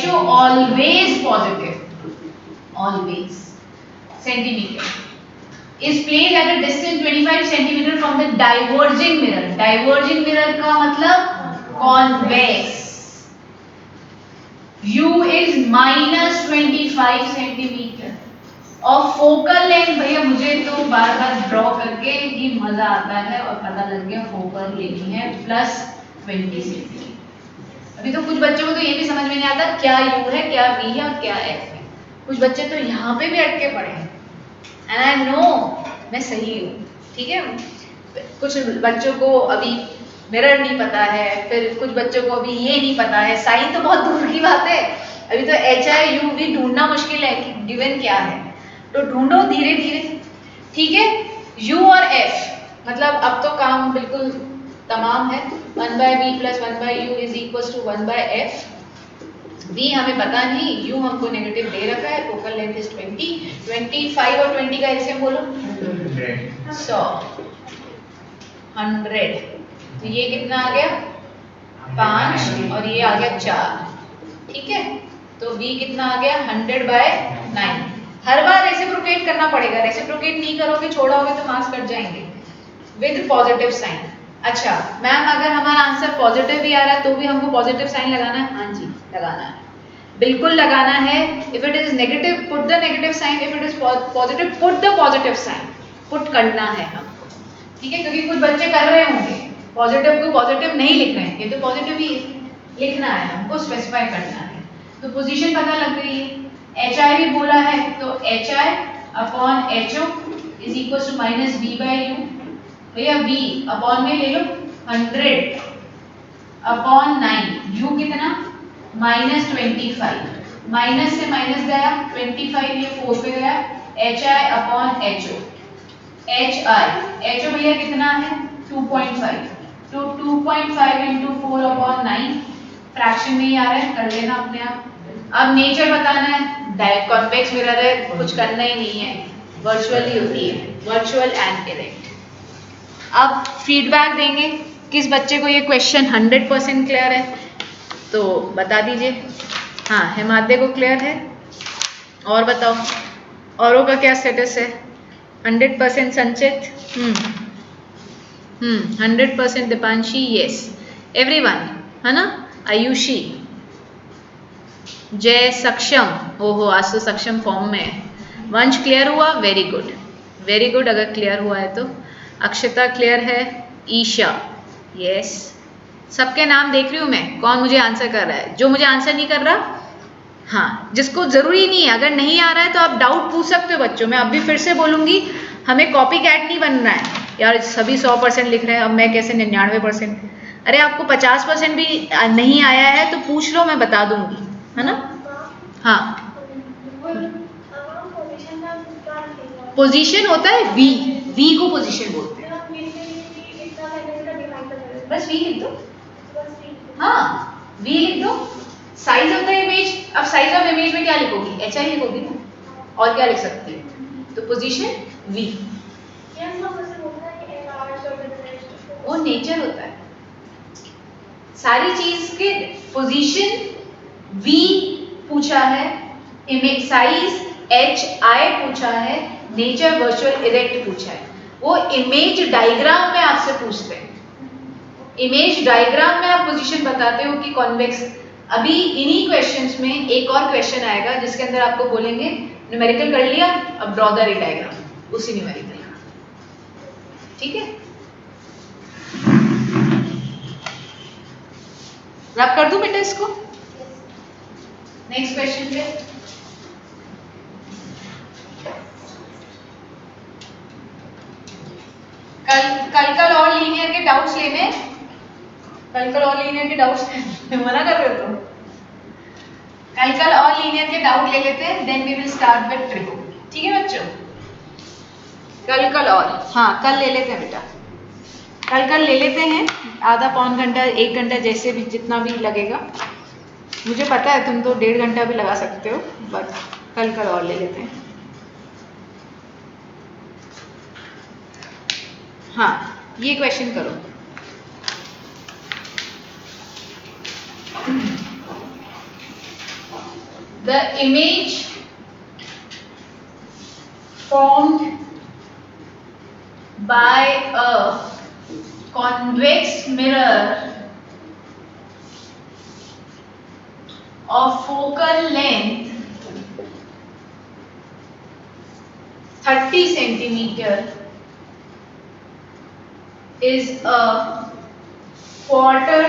Speaker 1: HO always positive, always centimeter is placed at a distance 25 centimeter from the diverging mirror. Diverging mirror का मतलब convex. U is minus 25 centimeter. और फोकल लेंथ, भैया मुझे तो बार बार ड्रॉ करके ही मजा आता है और पता लग गया फोकल लेनी है प्लस 20 सेंटीमीटर। अभी तो कुछ बच्चों को तो ये भी समझ में नहीं आता क्या U है, क्या V है और क्या F है। कुछ बच्चे तो यहाँ पे भी अटके पड़े हैं, एंड आई नो मैं सही हूँ, ठीक है। कुछ बच्चों को अभी मिरर नहीं पता है, फिर कुछ बच्चों को अभी ये नहीं पता है, साइन तो बहुत दूर की बात है। अभी तो HIUV ढूंढना मुश्किल है कि गिवन क्या है, तो ढूंढो धीरे धीरे, ठीक है। U और F मतलब अब तो काम बिल्कुल तमाम है। 1/V + 1/U = 1/F। V हमें पता नहीं, U हमको नेगेटिव दे रखा है, फोकल लेंथ इज 20, 25 और 20 का एलसीएम बोलो 100, 100। तो ये कितना आ गया 5 और ये आ गया 4, ठीक है। तो V कितना आ गया 100/9। हर बार रेसिप्रोकेट करना पड़ेगा, रेसिप्रोकेट नहीं करोगे छोड़ोगे तो मार्क्स कट जाएंगे विद पॉजिटिव साइन। अच्छा मैम, अगर हमारा आंसर पॉजिटिव भी आ रहा है तो भी हमको पॉजिटिव साइन लगाना है? हाँ जी लगाना है, बिल्कुल लगाना है। If it is negative put the negative sign, if it is positive put the positive sign, put करना है हमको, ठीक है। क्योंकि कुछ बच्चे कर रहे होंगे पॉजिटिव को पॉजिटिव नहीं लिख रहे हैं, ये तो पॉजिटिव ही लिखना है हमको, स्पेसिफाई करना है। तो पोजीशन पता लग गई है, HI भी बोला है तो HI/HO = -V/U। भैया V अपॉन में ले लो 100/9, U कितना -25, माइनस से माइनस गया, 25 ये 4 पे गया, HI अपॉन HO, HO भैया कितना है 2.5, तो 2.5 इंटू 4 अपॉन 9 फ्रैक्शन में ही आ रहा है, कर लेना अपने आप। अब नेचर बताना है, कॉन्वेक्स मिरर है, कुछ करना ही नहीं है, वर्चुअल ही होती है, वर्चुअल एंड इरेक्ट। अब फीडबैक देंगे, किस बच्चे को ये क्वेश्चन 100% क्लियर है तो बता दीजिए। हाँ, हिमाद्य को क्लियर है, और बताओ औरों का क्या स्टेटस है? 100% संचित, 100% दीपांशी, यस एवरीवन, है ना? आयुषी, जय, सक्षम, ओहो आज तो सक्षम फॉर्म में है। वंश क्लियर हुआ, वेरी गुड, वेरी गुड, अगर क्लियर हुआ है तो। अक्षता क्लियर है, ईशा, यस, सबके नाम देख रही हूँ मैं, कौन मुझे आंसर कर रहा है, जो मुझे आंसर नहीं कर रहा, हाँ, जिसको जरूरी नहीं है, अगर नहीं आ रहा है तो आप डाउट पूछ सकते हो बच्चों। मैं अभी फिर से बोलूंगी, हमें कॉपी कैट नहीं बनना है यार, सभी 100% लिख रहे हैं, अब मैं कैसे 99%? अरे आपको 50% भी नहीं आया है तो पूछ लो, मैं बता दूंगी, है ना? हाँ, पोजीशन होता है वी, वी को पोजीशन बोलते हैं। बस वी लिख दो, हाँ वी लिख दो। साइज ऑफ द इमेज, अब साइज ऑफ इमेज में क्या लिखोगी? HI लिखोगी ना, और क्या लिख सकती है? तो पोजीशन वी, वो नेचर होता है, सारी चीज के पोजीशन वी पूछा है, इमेज साइज HI पूछा है, नेचर वर्चुअल इरेक्ट पूछा है। वो इमेज डायग्राम में आपसे पूछते हैं, इमेज डायग्राम में आप पोजीशन बताते हो कि कॉन्वेक्स। अभी इन्हीं क्वेश्चंस में एक और क्वेश्चन आएगा जिसके अंदर आपको बोलेंगे न्यूमेरिकल कर लिया, अब ड्रॉ द रे डायग्राम उसी न्यूमेरिकल का, ठीक है? रब कर दूं बेटा इसको, नेक्स्ट क्वेश्चन पे। कल और लीनियर के डाउट्स लेने, कल और लीनियर के डाउट्स मना कर रहे हो तुम? कल और लीनियर के डाउट ले लेते हैं, then we will start with ट्रिको, ठीक है बच्चों? कल और, हाँ कल ले लेते हैं बेटा, कल ले लेते हैं, आधा पौन घंटा 1 घंटा जैसे भी, जितना भी लगेगा। मुझे पता है तुम तो 1.5 घंटा भी लगा सकते हो, बट कल और ले लेते हैं। हाँ, ये क्वेश्चन करो। The image formed by a convex mirror of focal length 30 centimeter is a quarter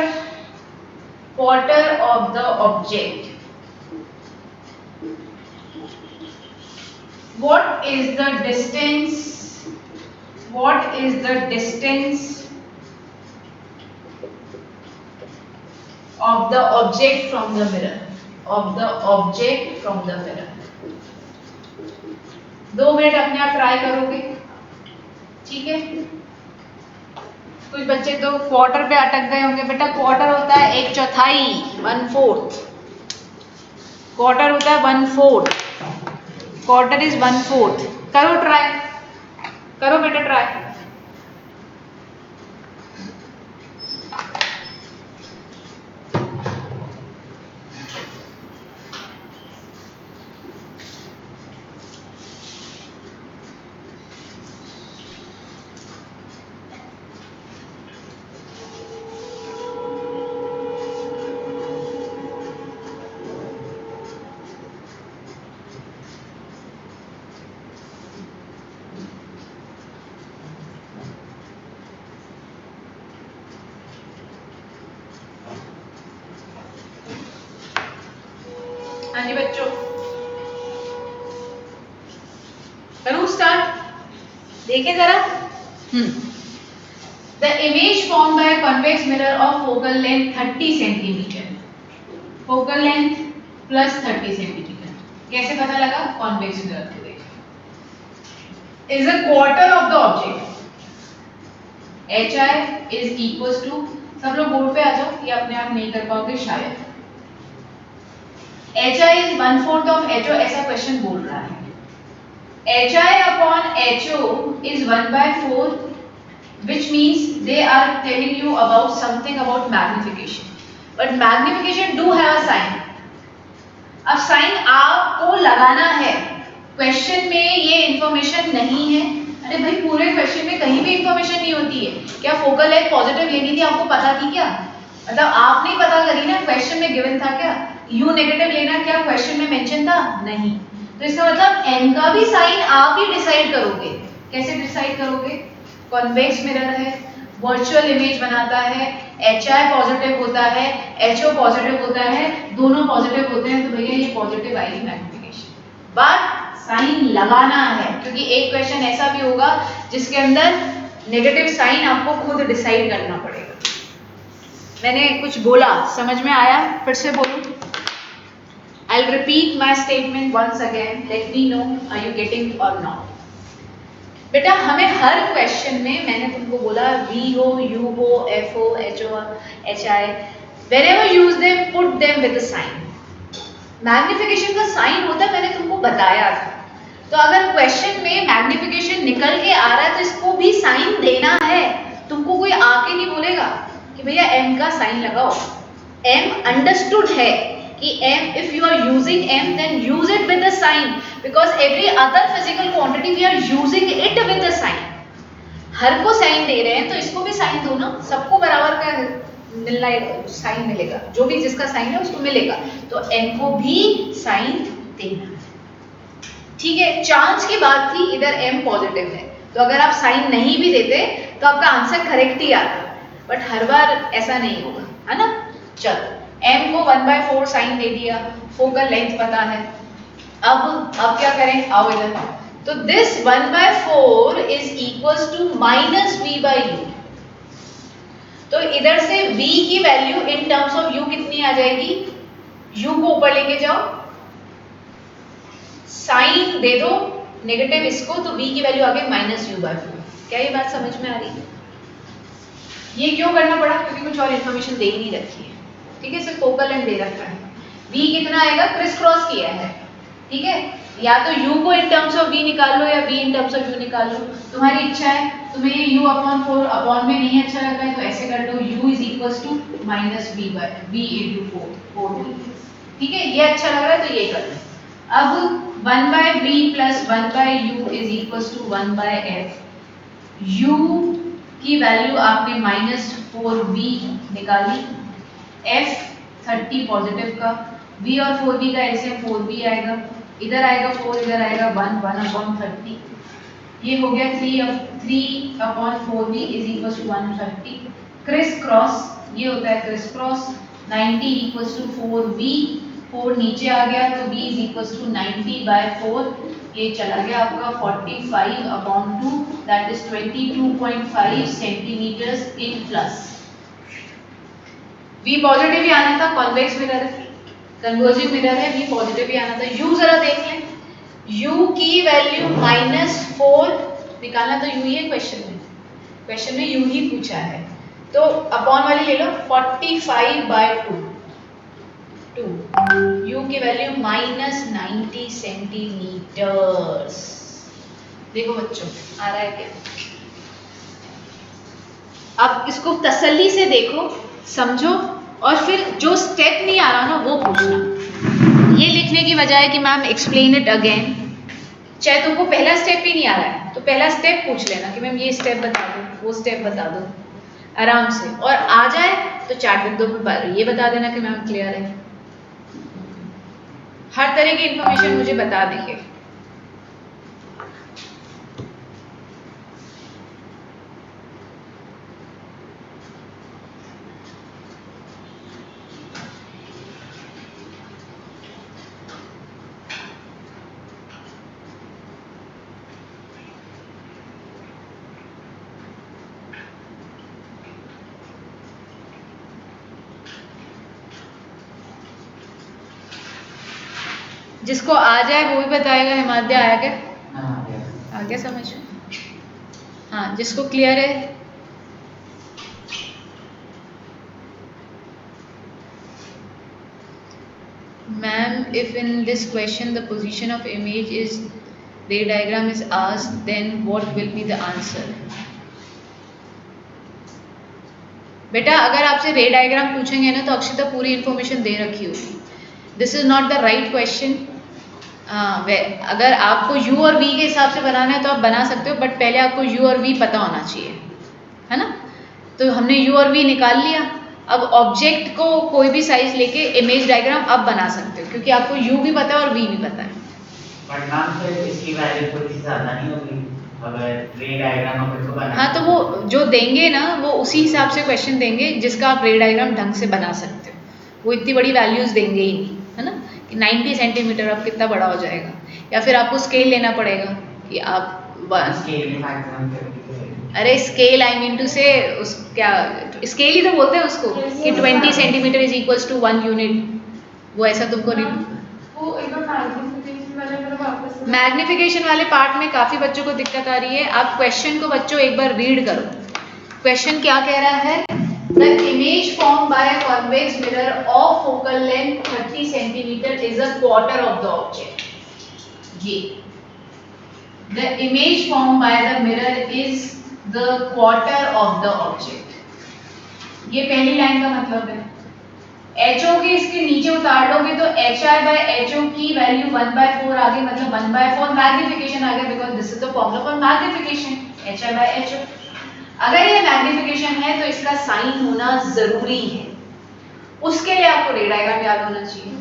Speaker 1: of the object. What is the distance? What is the distance of the object from the mirror? Of the object from the mirror. 2 minute अपने आप try करोगे, ठीक है? कुछ बच्चे तो quarter पे अटक गए होंगे। बेटा क्वार्टर होता है 1/4, 1/4। क्वार्टर होता है 1/4, क्वार्टर इज 1/4। करो ट्राई, करो बेटा ट्राई। हाँ जी बच्चों, करूँ स्टार्ट? देखें जरा। The image formed by a convex mirror of focal length 30 centimeter. Focal length plus 30 centimetre. कैसे पता लगा? कॉन्वेक्स मिरर को देख, is a quarter of the object, HI is equals to, सब लोग बोर्ड पे आ जाओ, ये अपने आप नहीं कर पाओगे शायद। HI इज 1/4 ऑफ HO, ऐसा क्वेश्चन बोल रहा है। HI upon HO is 1/4, which means they are telling you about something about magnification. But magnification do have a sign. अब साइन आपको लगाना है, क्वेश्चन में ये इंफॉर्मेशन नहीं है। अरे भाई पूरे क्वेश्चन में कहीं भी इंफॉर्मेशन नहीं होती है। क्या फोकल लेंथ पॉजिटिव लेनी थी, आपको पता थी क्या? मतलब आप नहीं पता करी ना, क्वेश्चन में गिवन था क्या? U नेगेटिव लेना क्या क्वेश्चन में मेंशन था? नहीं। तो इसका मतलब n का भी साइन आप ही डिसाइड करोगे। कैसे डिसाइड करोगे? कॉन्वेक्स मिरर है, वर्चुअल इमेज बनाता है, HI पॉजिटिव होता है, HO पॉजिटिव होता है, दोनों पॉजिटिव होते हैं, तो भैया ये पॉजिटिव आएगी मैग्निफिकेशन। बट साइन लगाना है, क्योंकि एक क्वेश्चन ऐसा भी होगा जिसके अंदर नेगेटिव साइन आपको खुद डिसाइड करना पड़ेगा। मैंने कुछ बोला, समझ में आया? फिर से बोलूं? I'll repeat my statement once again. Let me know are you getting or not. बेटा हमें हर क्वेश्चन में, मैंने तुमको बोला V हो, U हो, F हो, H हो, HI, wherever use them, put them with a sign. Magnification का साइन होता है, मैंने तुमको बताया था। तो अगर क्वेश्चन में मैग्निफिकेशन निकल के आ रहा है तो इसको भी साइन देना है। तुमको कोई आके नहीं बोलेगा कि भैया M का साइन लगाओ। M अंडरस्टूड है कि M, if you are using M, then use it with a sign, because every other physical quantity we are using it with a sign. हर को साइन दे रहे हैं तो इसको भी साइन दो ना, सबको बराबर का मिलना साइन मिलेगा, जो भी जिसका साइन है उसको मिलेगा, तो M को भी साइन देना। ठीक है, चांस की बात थी, इधर M पॉजिटिव है, तो अगर आप साइन नहीं भी देते तो आपका आंसर करेक्ट ही आता, बट हर बार ऐसा नहीं होगा, है ना। चलो M को 1/4 साइन दे दिया, फोकल लेंथ पता है। अब क्या करें? आओ इधर। तो this 1/4 is equals to -V/U। तो इधर से V की value in terms of U कितनी आ जाएगी? U को ऊपर लेके जाओ, साइन दे दो नेगेटिव इसको, तो V की वैल्यू आ गई -U/4। क्या ये बात समझ में आ रही है? ये क्यों करना पड़ा? क्योंकि कुछ और इन्फॉर्मेशन दे ही नहीं रखी है। ठीक है, सिर्फ फोकल लेंथ दे रखा है। V कितना आएगा? क्रिस क्रॉस किया है। ठीक है, या तो U को इन टर्म्स ऑफ V निकाल लो या V in terms of U निकाल लो, तुम्हारी इच्छा है। तुम्हें ये U/4 अपॉन में नहीं अच्छा लग रहा है तो ऐसे कर लो, U is equals to -V into 4। ठीक है, ये अच्छा लग रहा है तो ये कर लो। अब 1/V plus 1/U is equals to 1/F। U की वैल्यू आपने -4V निकाली, F 30 पॉजिटिव का, V और 4V का एलसीएम 4V आएगा, इधर आएगा 4, इधर आएगा 1/30। ये हो गया 3/4V is equal to 130। Criss cross, ये होता है criss cross, 90 equals to 4V, 4 नीचे आ गया तो V इज इक्वल्स टू 90/4, ये चला गया आपका 45/2, that is 22.5 centimetres in plus. V positive ही आना था, कॉन्वेक्स मिरर है, कन्वर्जिंग मिरर है, V पॉजिटिव ही आना था। U जरा देख लें, U की वैल्यू -4 निकालना तो U ही है क्वेश्चन में U ही पूछा है, तो अपॉन वाली ले लो 45/2, U की वैल्यू -90 सेंटीमीटर्स। देखो बच्चों आ रहा है क्या? अब इसको तसल्ली से देखो, समझो, और फिर जो स्टेप नहीं आ रहा ना वो पूछना। ये लिखने की बजाय कि मैम एक्सप्लेन इट अगेन, चाहे तुमको पहला स्टेप ही नहीं आ रहा है तो पहला स्टेप पूछ लेना कि मैम ये स्टेप बता दो, वो स्टेप बता दो आराम से, और आ जाए तो 4 बिंदु पे ये बता देना कि मैम क्लियर है। हर तरह की इंफॉर्मेशन मुझे बता देंगे। जिसको आ जाए वो भी बताएगा। हिमाद्य आया क्या?
Speaker 4: हाँ आ गया।
Speaker 1: आ गया समझ में? हाँ, जिसको क्लियर है। Ma'am, if in this question the position of image is ray diagram is asked, then what will be the answer? बेटा अगर आपसे रे डायग्राम पूछेंगे ना तो अक्षिता पूरी इन्फॉर्मेशन दे रखी होगी। This is not the right question. अगर आपको यू और वी के हिसाब से बनाना है तो आप बना सकते हो, बट पहले आपको यू और वी पता होना चाहिए, है ना? तो हमने यू और वी निकाल लिया। अब ऑब्जेक्ट को कोई भी साइज लेके इमेज डायग्राम अब बना सकते हो, क्योंकि आपको यू भी पता है और वी भी पता है।
Speaker 4: बट मैम फिर इसकी वैल्यू थोड़ी सी ज़्यादा नहीं होगी अगर रे डायग्राम अपन को बनाना?
Speaker 1: हाँ, तो वो जो देंगे ना वो उसी हिसाब से क्वेश्चन देंगे जिसका आप रे डायग्राम ढंग से बना सकते हो। वो इतनी बड़ी वैल्यूज देंगे ही नहीं, है ना? कि 90 सेंटीमीटर अब कितना बड़ा हो जाएगा, या फिर आपको स्केल लेना पड़ेगा कि आप
Speaker 4: स्केल मैक्सिमम 50 है।
Speaker 1: अरे स्केल आई मीन टू से उस क्या स्केल ही तो बोलते हैं उसको कि 20 centimetre is equals to 1 unit. वो ऐसा तुमको नहीं।
Speaker 5: वो एकदम मैग्नीफिकेशन वाले मतलब वापस से
Speaker 1: मैग्निफिकेशन वाले पार्ट में काफ़ी बच्चों को दिक्कत आ रही है। आप क्वेश्चन को बच्चों एक बार रीड करो। क्वेश्चन क्या कह रहा है? The image form by a convex mirror of focal length 30 centimetre is a quarter of the object. ये the image form by the mirror is the quarter of the object. ये पहली line का मतलब है। एच ओ के इसके नीचे उतार लोगे तो H I by H O की वैल्यू 1/4 आ गई, मतलब 1/4 मैग्निफिकेशन आ गया, because this is the formula for magnification, H I by H O. अगर ये मैग्निफिकेशन है तो इसका साइन होना जरूरी है। उसके लिए आपको रे डायग्राम याद होना चाहिए।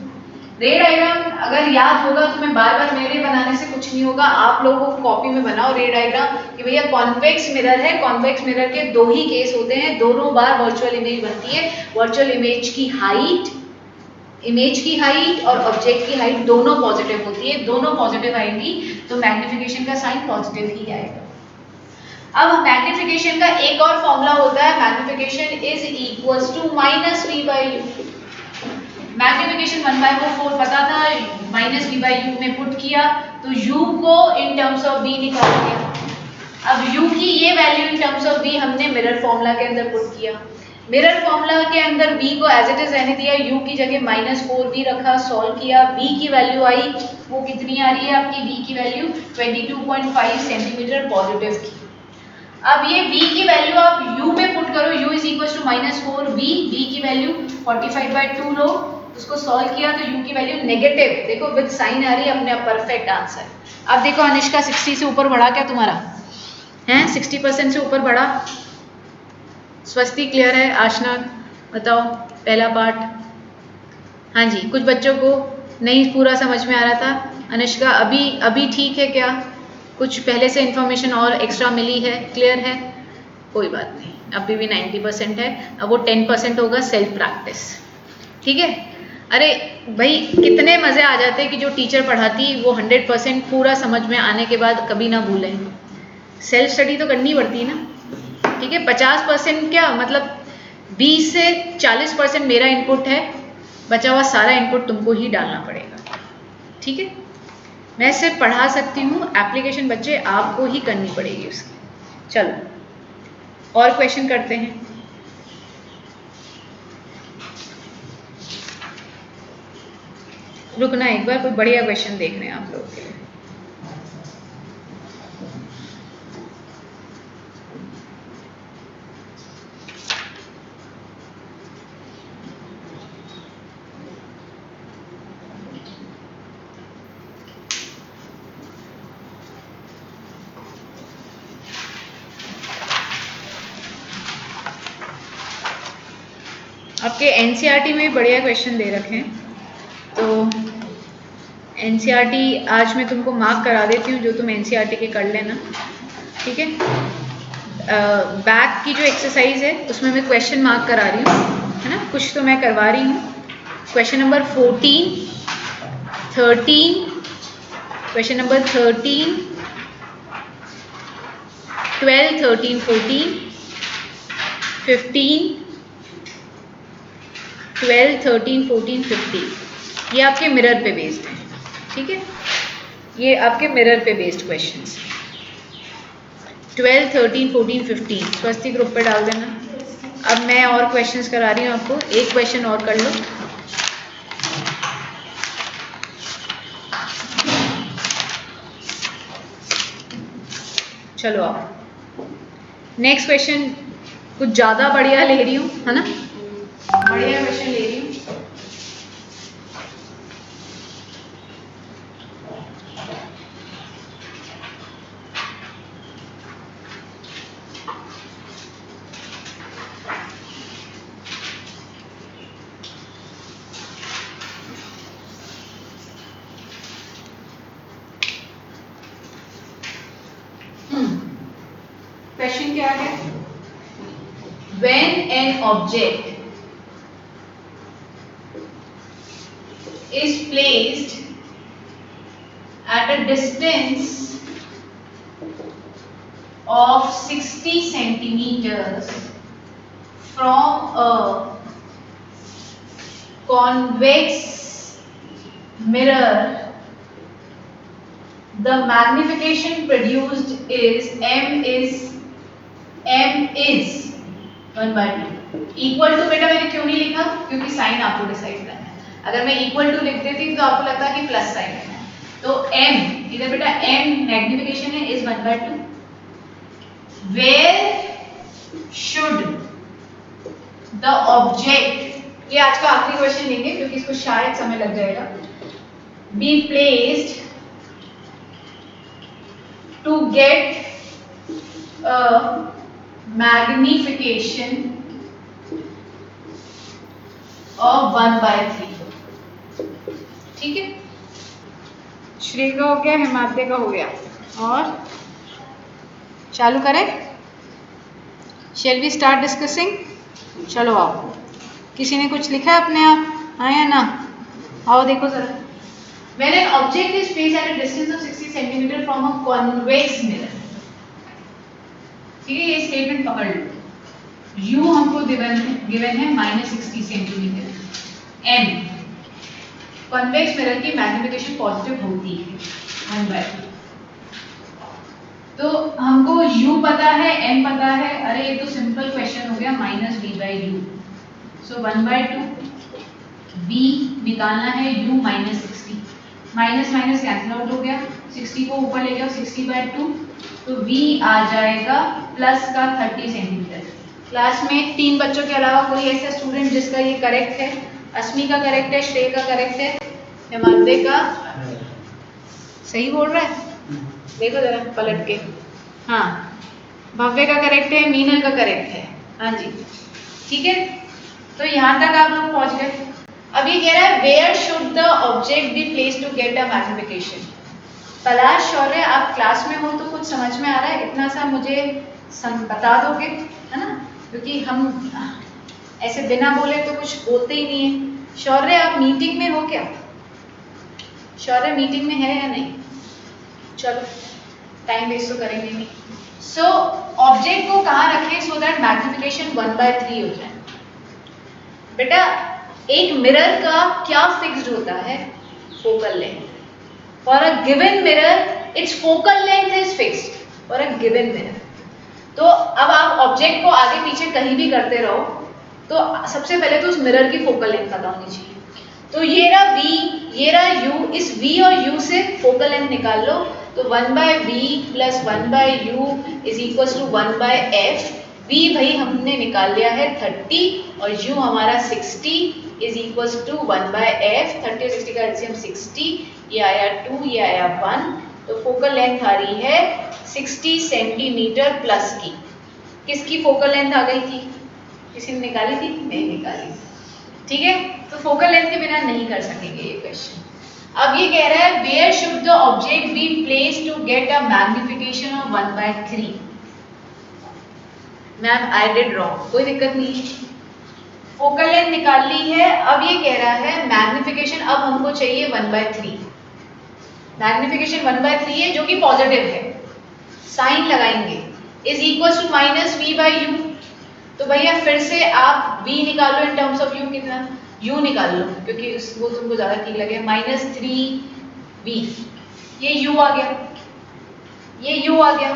Speaker 1: रे डायग्राम अगर याद होगा तो मैं बार बार मेरे बनाने से कुछ नहीं होगा। आप लोगों को कॉपी में बनाओ रे डायग्राम कि भैया कॉन्वेक्स मिरर है, कॉन्वेक्स मिरर के दो ही केस होते हैं, दोनों बार वर्चुअल इमेज बनती है। वर्चुअल इमेज की हाइट और ऑब्जेक्ट की हाइट दोनों पॉजिटिव होती है। दोनों पॉजिटिव आएंगी तो मैग्निफिकेशन का साइन पॉजिटिव ही आएगा। अब मैग्निफिकेशन का एक और फॉर्मूला होता है, magnification is equals to -v/u। Magnification 1/4 पता था, -v/u में पुट किया तो u को इन टर्म्स ऑफ v निकाल दिया। अब u की ये value in terms of v हमने मिरर फॉर्मूला के अंदर पुट किया। मिरर फॉर्मूला के अंदर v को एज इट इज रहने दिया, u की जगह -4v रखा, सॉल्व किया, v की वैल्यू आई, वो कितनी आ रही है आपकी? v की वैल्यू 22.5 सेंटीमीटर पॉजिटिव की। अब ये v की वैल्यू आप u में पुट करो, u is equal to -4v, v की वैल्यू 45/2 लो, उसको सॉल्व किया तो u की वैल्यू नेगेटिव, देखो विद साइन आ रही है, अपने आप परफेक्ट आंसर। अब देखो अनिष्का 60 से ऊपर बढ़ा क्या तुम्हारा है? 60% से ऊपर बढ़ा। स्वस्ति क्लियर है? आशना बताओ पहला पार्ट। हाँ जी, कुछ बच्चों को नहीं पूरा समझ में आ रहा था। अनिष्का अभी ठीक है क्या? कुछ पहले से इन्फॉर्मेशन और एक्स्ट्रा मिली है? क्लियर है? कोई बात नहीं, अभी भी 90% है। अब वो 10% होगा सेल्फ प्रैक्टिस, ठीक है? अरे भाई कितने मज़े आ जाते हैं कि जो टीचर पढ़ाती वो 100% पूरा समझ में आने के बाद कभी ना भूलें। सेल्फ स्टडी तो करनी पड़ती है ना, ठीक है? 50% क्या मतलब 20 से 40% मेरा इनपुट है, बचा हुआ सारा इनपुट तुमको ही डालना पड़ेगा, ठीक है? मैं सिर्फ पढ़ा सकती हूँ, एप्लीकेशन बच्चे आपको ही करनी पड़ेगी उसकी। चलो और क्वेश्चन करते हैं। रुकना एक बार, कोई बढ़िया क्वेश्चन देख रहे हैं आप लोगों के लिए। आपके एनसीईआरटी में भी बढ़िया क्वेश्चन दे रखे हैं, तो एनसीईआरटी आज मैं तुमको मार्क करा देती हूँ, जो तुम एनसीईआरटी के कर लेना, ठीक है? बैक की जो एक्सरसाइज है उसमें मैं क्वेश्चन मार्क करा रही हूँ, है ना? कुछ तो मैं करवा रही हूँ। क्वेश्चन नंबर 14, 13, क्वेश्चन नंबर 13, 12, 13, 14, 15, 12, 13, 14, 15, ये आपके मिरर पे बेस्ड है, ठीक है, ये आपके मिरर पे बेस्ड क्वेश्चंस। 12, 13, 14, 15 स्वस्ति ग्रुप पे डाल देना। अब मैं और क्वेश्चंस करा रही हूँ आपको, एक क्वेश्चन और कर लो। चलो आप नेक्स्ट क्वेश्चन कुछ ज़्यादा बढ़िया ले रही हूँ, है ना, बढ़िया क्वेश्चन ले रही हूँ। क्वेश्चन क्या है? When an object is placed at a distance of 60 centimeters from a convex mirror, the magnification produced is m is 1/2 equal to. बेटा मैंने क्यों नहीं लिखा? क्योंकि साइन आपको डिसाइड करना है। अगर मैं इक्वल टू लिख देती तो आपको लगता कि प्लस साइन है, तो m इधर बेटा m मैग्निफिकेशन है is 1/2। Where should the object, ये आज का आखिरी क्वेश्चन लेंगे क्योंकि इसको शायद समय लग जाएगा, be placed to get magnification of 1/3। ठीक है, श्री का हो गया, हिमाद्य का हो गया, और चालू करें। Shall we start discussing? चलो आओ, किसी ने कुछ लिखा है अपने आप? हाँ या ना? आओ देखो जरा। When an object is placed at a distance of 60 centimeter from a convex mirror, ठीक है, ये स्टेटमेंट पकड़ लो। U हमको गिवन है -60 सेंटीमीटर। M कॉन्वेक्स मिरर की मैग्निफिकेशन पॉजिटिव होती है 1/2। तो हमको U पता है, M पता है। अरे ये तो सिंपल क्वेश्चन हो गया, -v/u। सो 1/2 v निकालना है, u -60, minus minus cancel out हो गया, 60 को ऊपर ले जाओ, 60/2, तो v आ जाएगा प्लस का 30 सेंटीमीटर। क्लास में 3 बच्चों के अलावा कोई ऐसा स्टूडेंट जिसका ये करेक्ट है? अस्मी का करेक्ट है, श्रेय का करेक्ट है, हिमाद्य का सही बोल रहा है, देखो जरा पलट के। हाँ, भव्य का करेक्ट है, मीनल का करेक्ट है। हाँ जी, ठीक है, तो यहाँ तक आप लोग पहुँच गए। अब ये कह रहा है where should the object be placed to get a magnification. Palash Shaurya, आप क्लास में हो तो कुछ समझ में आ रहा है? इतना सा मुझे बता दोगे, है ना, क्योंकि हम ऐसे बिना बोले तो कुछ बोलते ही नहीं है। शौर्य आप मीटिंग में हो क्या? शौर्य मीटिंग में है या नहीं? चलो टाइम वेस्ट तो करेंगे नहीं। सो ऑब्जेक्ट को कहाँ रखें सो दैट मैग्निफिकेशन 1/3 हो जाए? बेटा एक मिरर का क्या फिक्स्ड होता है? Focal length. For a given mirror it's focal length is fixed for a given mirror. तो अब आप ऑब्जेक्ट को आगे पीछे कहीं भी करते रहो, तो सबसे पहले तो उस मिरर की फोकल लेंथ पता होनी चाहिए। तो ये रहा v, ये रहा u, इस v और u से फोकल लेंथ निकाल लो, तो 1/v + 1/u is equal to 1/f। v भाई हमने निकाल लिया है 30 और u हमारा 60 इज इक्वल टू 1/f। 30 और 60 का एलसीएम 60, ये आया 2, ये आया 1, तो फोकल लेंथ आ रही है 60 सेंटीमीटर प्लस की। किसकी फोकल लेंथ आ गई थी? किसी ने निकाली थी? नहीं निकाली, ठीक है। तो फोकल लेंथ के बिना नहीं कर सकेंगे ये क्वेश्चन। अब ये कह रहा है where should the object be placed to get a magnification of 1/3। Ma'am I did wrong, कोई दिक्कत नहीं है, फोकल लेंथ निकाल ली है। अब ये कह रहा है मैग्निफिकेशन अब हमको चाहिए 1/3। मैग्निफिकेशन 1/3 है जो कि पॉजिटिव है, साइन लगाएंगे, इज इक्वल टू -v/u। तो भैया फिर से आप v निकालो इन टर्म्स ऑफ u, कितना u निकाल लो क्योंकि वो तुमको ज़्यादा ठीक लगे, -3 v, ये u आ गया, ये u आ गया।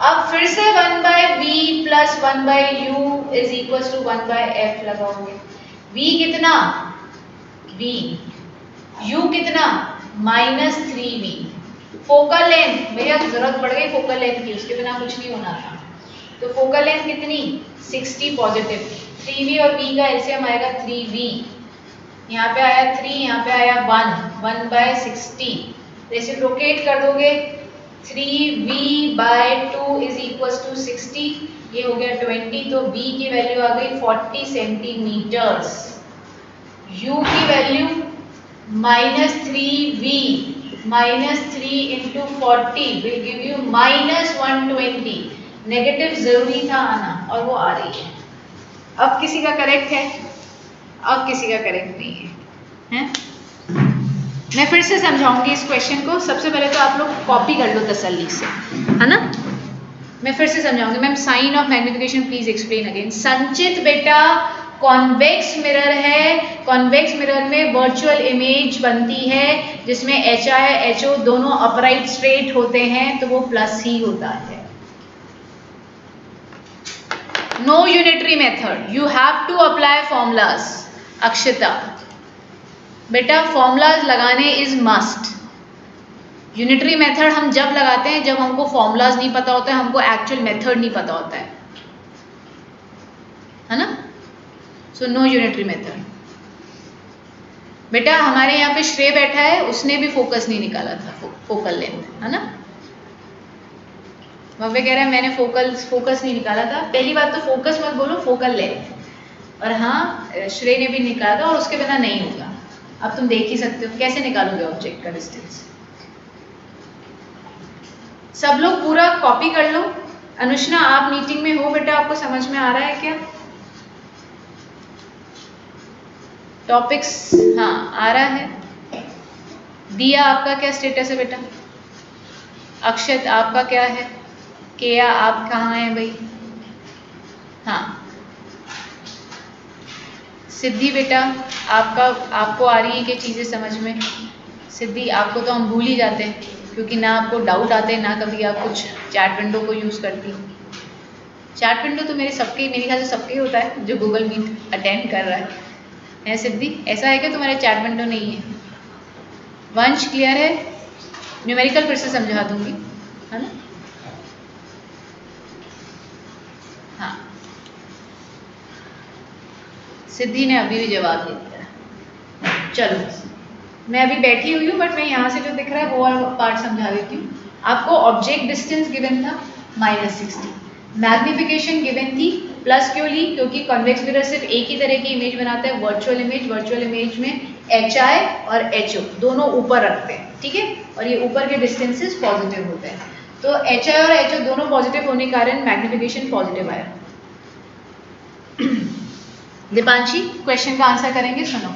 Speaker 1: अब फिर से 1/v plus 1/u is equal to 1/f लगाओगे। v कितना, v, u कितना -3v। फोकल लेंथ, भैया जरूरत पड़ गई फोकल लेंथ की, उसके बिना कुछ नहीं होना था। तो फोकल लेंथ कितनी 60 पॉजिटिव, 3v और v का एलसीएम आएगा 3v, यहाँ पे आया 3, यहाँ पे आया 1/60। रेसिप्रोकेट कर दोगे 3v/2 इज इक्वल टू 60, ये हो गया 20, तो v की वैल्यू आ गई 40 सेंटीमीटर्स, u की value -3v -3 into 40 will give you -120। Negative जरूरी था आना और वो आ रही है। अब किसी का करेक्ट है, अब किसी का करेक्ट नहीं है, हैं? मैं फिर से समझाऊंगी इस क्वेश्चन को। सबसे पहले तो आप लोग कॉपी कर लो तसल्ली से, है ना। मैं फिर से समझाऊंगी। Ma'am sign of magnification please explain again. Sanchit बेटा कॉन्वेक्स मिरर है, कॉन्वेक्स मिरर में वर्चुअल इमेज बनती है जिसमें HI HO दोनों अपराइट स्ट्रेट होते हैं, तो वो प्लस ही होता है। No unitary method, you have to apply formulas. Akshita बेटा फॉर्मूलाज लगाने इज मस्ट। यूनिटरी मेथड हम जब लगाते हैं जब हमको फॉर्मूलाज नहीं पता होता है, हमको एक्चुअल मेथड नहीं पता होता है ना। So no unitary method. बेटा हमारे यहाँ पे श्रेय बैठा है, उसने भी फोकस नहीं निकाला था, फोकल लेंथ, है ना। भव्य कह रहा है मैंने फोकस नहीं निकाला था। पहली बात तो फोकस मत बोलो, फोकल लेंथ। और हाँ श्रेय ने भी निकाला था और उसके बिना नहीं होगा। अब तुम देख ही सकते हो कैसे निकालोगे ऑब्जेक्ट का डिस्टेंस। सब लोग पूरा कॉपी कर लो। अनुष्णा आप मीटिंग में हो बेटा, आपको समझ में आ रहा है क्या टॉपिक्स? हाँ आ रहा है। दिया आपका क्या स्टेटस है बेटा? अक्षत आपका क्या है? केया आप कहाँ हैं भाई? हाँ सिद्धि बेटा आपको आ रही है कि चीज़ें समझ में? सिद्धि आपको तो हम भूल ही जाते हैं क्योंकि ना आपको डाउट आते हैं ना कभी आप कुछ चैट विंडो को यूज़ करती हो। चैट विंडो तो मेरे ख्याल से सबके होता है जो गूगल मीट अटेंड कर रहा है सिद्धि? ऐसा है कि तुम्हारे चैट विंडो नहीं है? वंश क्लियर है? न्यूमेरिकल फिर से समझा दूंगी, है ना। हाँ सिद्धि ने अभी भी जवाब दे दिया। चलो मैं अभी बैठी हुई हूँ बट मैं यहाँ से जो दिख रहा है वो वाला पार्ट समझा देती हूँ आपको। ऑब्जेक्ट डिस्टेंस गिवन था -60, मैग्निफिकेशन गिवन थी प्लस क्यों ली? क्योंकि कॉन्वेक्स मिरर सिर्फ एक ही तरह की इमेज बनाता है, वर्चुअल इमेज। वर्चुअल इमेज में HI और HO दोनों ऊपर रखते हैं, ठीक है, और ये ऊपर के डिस्टेंसेस पॉजिटिव होते हैं। तो HI और HO दोनों पॉजिटिव होने के कारण मैग्निफिकेशन पॉजिटिव आया। दीपांशी क्वेश्चन का आंसर करेंगे, सुनो।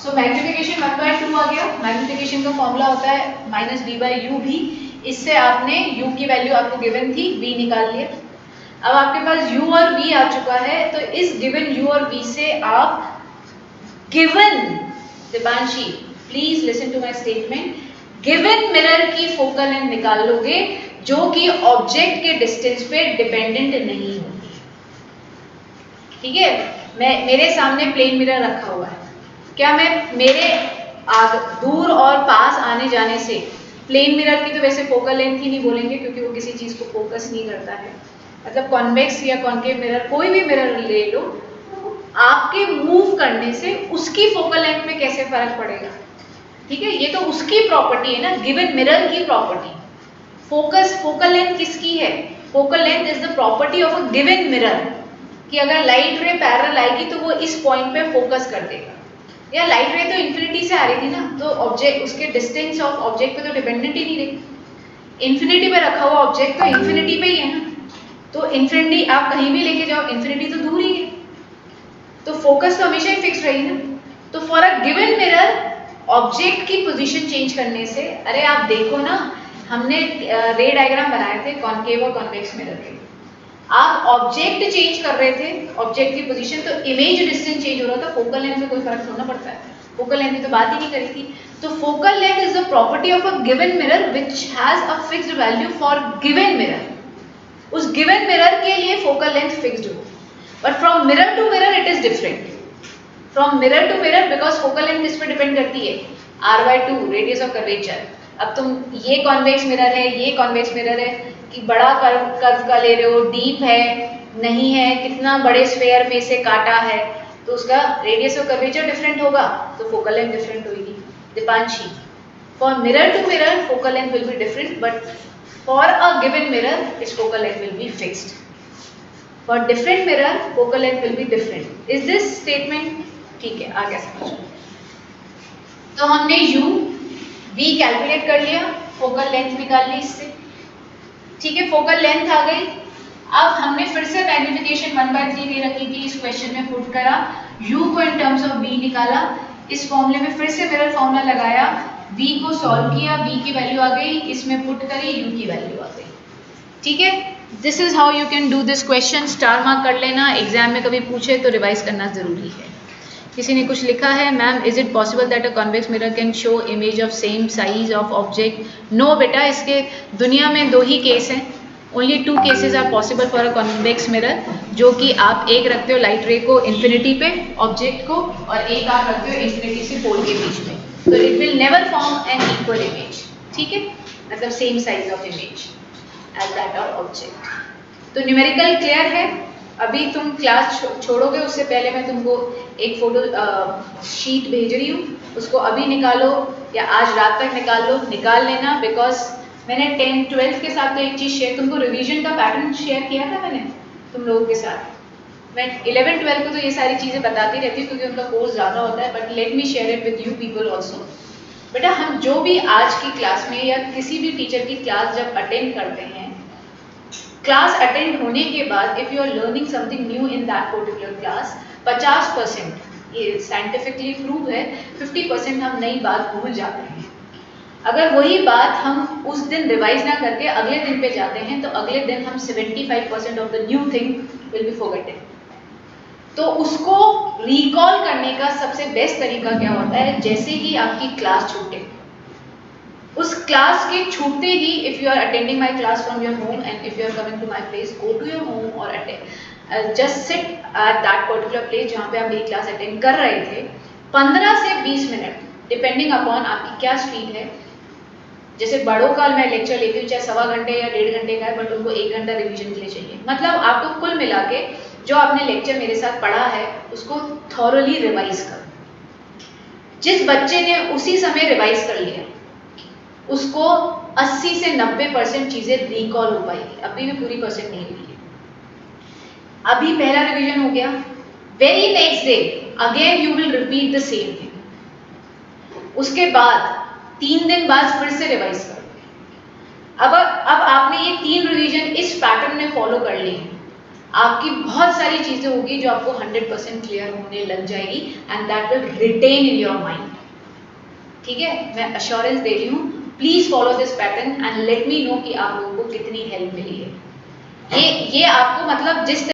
Speaker 1: सो मैग्निफिकेशन 1/2 आ गया। मैग्निफिकेशन का फॉर्मूला होता है -v/u भी। इससे आपने u की वैल्यू आपको गिवन थी, v निकाल लिया। अब आपके पास u और v आ चुका है, तो इस गिवन u और v से आप given, Deepanshi please listen to my statement, given mirror की फोकल लेंथ निकाल लोगे जो कि ऑब्जेक्ट के डिस्टेंस पे डिपेंडेंट नहीं होगी, ठीक है। मेरे सामने प्लेन मिरर रखा हुआ है, क्या मैं मेरे दूर और पास आने जाने से प्लेन मिरर की तो वैसे फोकल लेंथ ही नहीं बोलेंगे क्योंकि वो किसी चीज़ को फोकस नहीं करता है। मतलब कॉन्वेक्स या कॉन्केव मिरर, कोई भी मिरर ले लो, आपके मूव करने से उसकी फोकल लेंथ में कैसे फर्क पड़ेगा, ठीक है। ये तो उसकी प्रॉपर्टी है ना, गिवन मिरर की प्रॉपर्टी। फोकल लेंथ किसकी है? Focal length is the property of a given mirror, कि अगर लाइट रे पैरेलल आएगी तो वो इस पॉइंट पे फोकस कर देगा। या लाइट रे तो इन्फिनिटी से आ रही थी ना, तो ऑब्जेक्ट उसके डिस्टेंस ऑफ ऑब्जेक्ट पे तो डिपेंडेंट ही नहीं रही। इन्फिनिटी पे रखा हुआ ऑब्जेक्ट तो इन्फिनिटी पे ही है ना, तो इन्फिनिटी आप कहीं भी लेके जाओ, इन्फिनिटी तो दूर ही है, तो फोकस तो हमेशा ही फिक्स रही ना। तो for a given mirror object की पोजीशन चेंज करने से, अरे आप देखो ना, हमने रे डायग्राम बनाए थे कॉन्केव और कॉन्वेक्स मिरर के, आप ऑब्जेक्ट चेंज कर रहे थे, ऑब्जेक्ट की पोजीशन, तो इमेज डिस्टेंस चेंज हो रहा था, फोकल लेंथ में कोई फर्क थोड़ा पड़ता है। फोकल लेंथ की तो बात ही नहीं करी थी। तो focal length is the property of a given mirror which has a fixed value for given mirror. उस गिवन मिरर के लिए फोकल लेंथ फिक्स्ड हो, but from mirror to mirror it is different. From mirror to mirror, because focal length किस पे depend करती है, r/2 radius of curvature. अब तुम ये कॉन्वेक्स मिरर है, ये कॉन्वेक्स मिरर है कि बड़ा कर्व का ले रहे हो, डीप है नहीं है, कितना बड़े स्फेयर में से काटा है, तो उसका रेडियस ऑफ कर्वेचर डिफरेंट होगा, तो फोकल लेंथ डिफरेंट होगी। Deepanshi, for mirror to mirror focal length will be different, but for a given mirror its focal length will be fixed. For different mirror focal length will be different. Is this statement ठीक है? आगे समझो। तो हमने u v calculate कर लिया, focal length निकाल ली इससे, ठीक है, फोकल लेंथ आ गई। अब हमने फिर से मैग्निफिकेशन 1/3 दे रखी थी, इस क्वेश्चन में पुट करा, u को इन टर्म्स ऑफ v निकाला, इस फॉर्मूले में फिर से मिरर फॉर्मूला लगाया, v को सॉल्व किया, v की वैल्यू आ गई, इसमें पुट करी, u की वैल्यू आ गई, ठीक है। This is how you can do this question. Star mark कर लेना, एग्जाम में कभी पूछे तो रिवाइज करना जरूरी है। किसी ने कुछ लिखा है, ma'am is it possible that a convex mirror can show image of same size of object? No बेटा, इसके दुनिया में 2 ही केस हैं, only 2 cases are possible for a convex mirror, जो कि आप एक रखते हो लाइट रे को इन्फिनिटी पे ऑब्जेक्ट को, और एक आप रखते हो इन्फिनिटी से पोल के बीच में, तो it will never form an equal image, ठीक है, मतलब same size of image as that of object. तो न्यूमेरिकल क्लियर है। अभी तुम क्लास छोड़ोगे उससे पहले मैं तुमको एक फोटो शीट भेज रही हूँ, उसको अभी निकालो या आज रात तक निकाल लेना, बिकॉज मैंने 10th 12th के साथ तो एक चीज़ शेयर, तुमको रिवीजन का पैटर्न शेयर किया था मैंने तुम लोगों के साथ। मैं 11th 12th को तो ये सारी चीज़ें बताती रहती हूँ क्योंकि उनका कोर्स ज़्यादा होता है, but let me share it with you people also. बेटा, हम जो भी आज की क्लास में या किसी भी टीचर की क्लास जब अटेंड करते हैं, क्लास अटेंड होने के बाद if you are learning something new in that particular class, 50%, ये साइंटिफिकली प्रूव है, 50% हम नई बात भूल जाते हैं। अगर वही बात हम उस दिन रिवाइज ना करके अगले दिन पे जाते हैं, तो अगले दिन हम 75% of the new thing will be forgotten. तो उसको रिकॉल करने का सबसे बेस्ट तरीका क्या होता है, जैसे ही आपकी क्लास छूटे, उस क्लास के छूटते ही, if you are attending my class from your home and if you are coming to my place, go to your home और just sit at that particular place जहाँ पे आप मेरी क्लास अटेंड कर रहे थे, 15 से 20 मिनट डिपेंडिंग अपॉन आपकी क्या स्पीड है। जैसे बड़ों का मैं लेक्चर लेती हूँ, चाहे 1.25 घंटे या 1.5 घंटे का है, बट उनको 1 घंटा रिवीजन के लिए चाहिए। मतलब आपको कुल मिला के जो आपने लेक्चर मेरे साथ पढ़ा है उसको थॉरली रिवाइज करो। जिस बच्चे ने उसी समय रिवाइज कर लिया उसको 80 से 90% चीज़ें रिकॉल हो पाएगी, अभी भी पूरी परसेंट नहीं हुई है। अभी पहला रिवीजन हो गया, very next day again you will repeat the same thing, उसके बाद 3 दिन बाद फिर से रिवाइज करोगे। अब आपने ये 3 रिवीजन इस पैटर्न में फॉलो कर ली, आपकी बहुत सारी चीज़ें होगी जो आपको 100% क्लियर होने लग जाएगी and that will retain in your mind, ठीक है। मैं अश्योरेंस दे रही हूँ, please follow this pattern and let me know कि आप लोगों को कितनी हेल्प मिली है। ये आपको मतलब जिस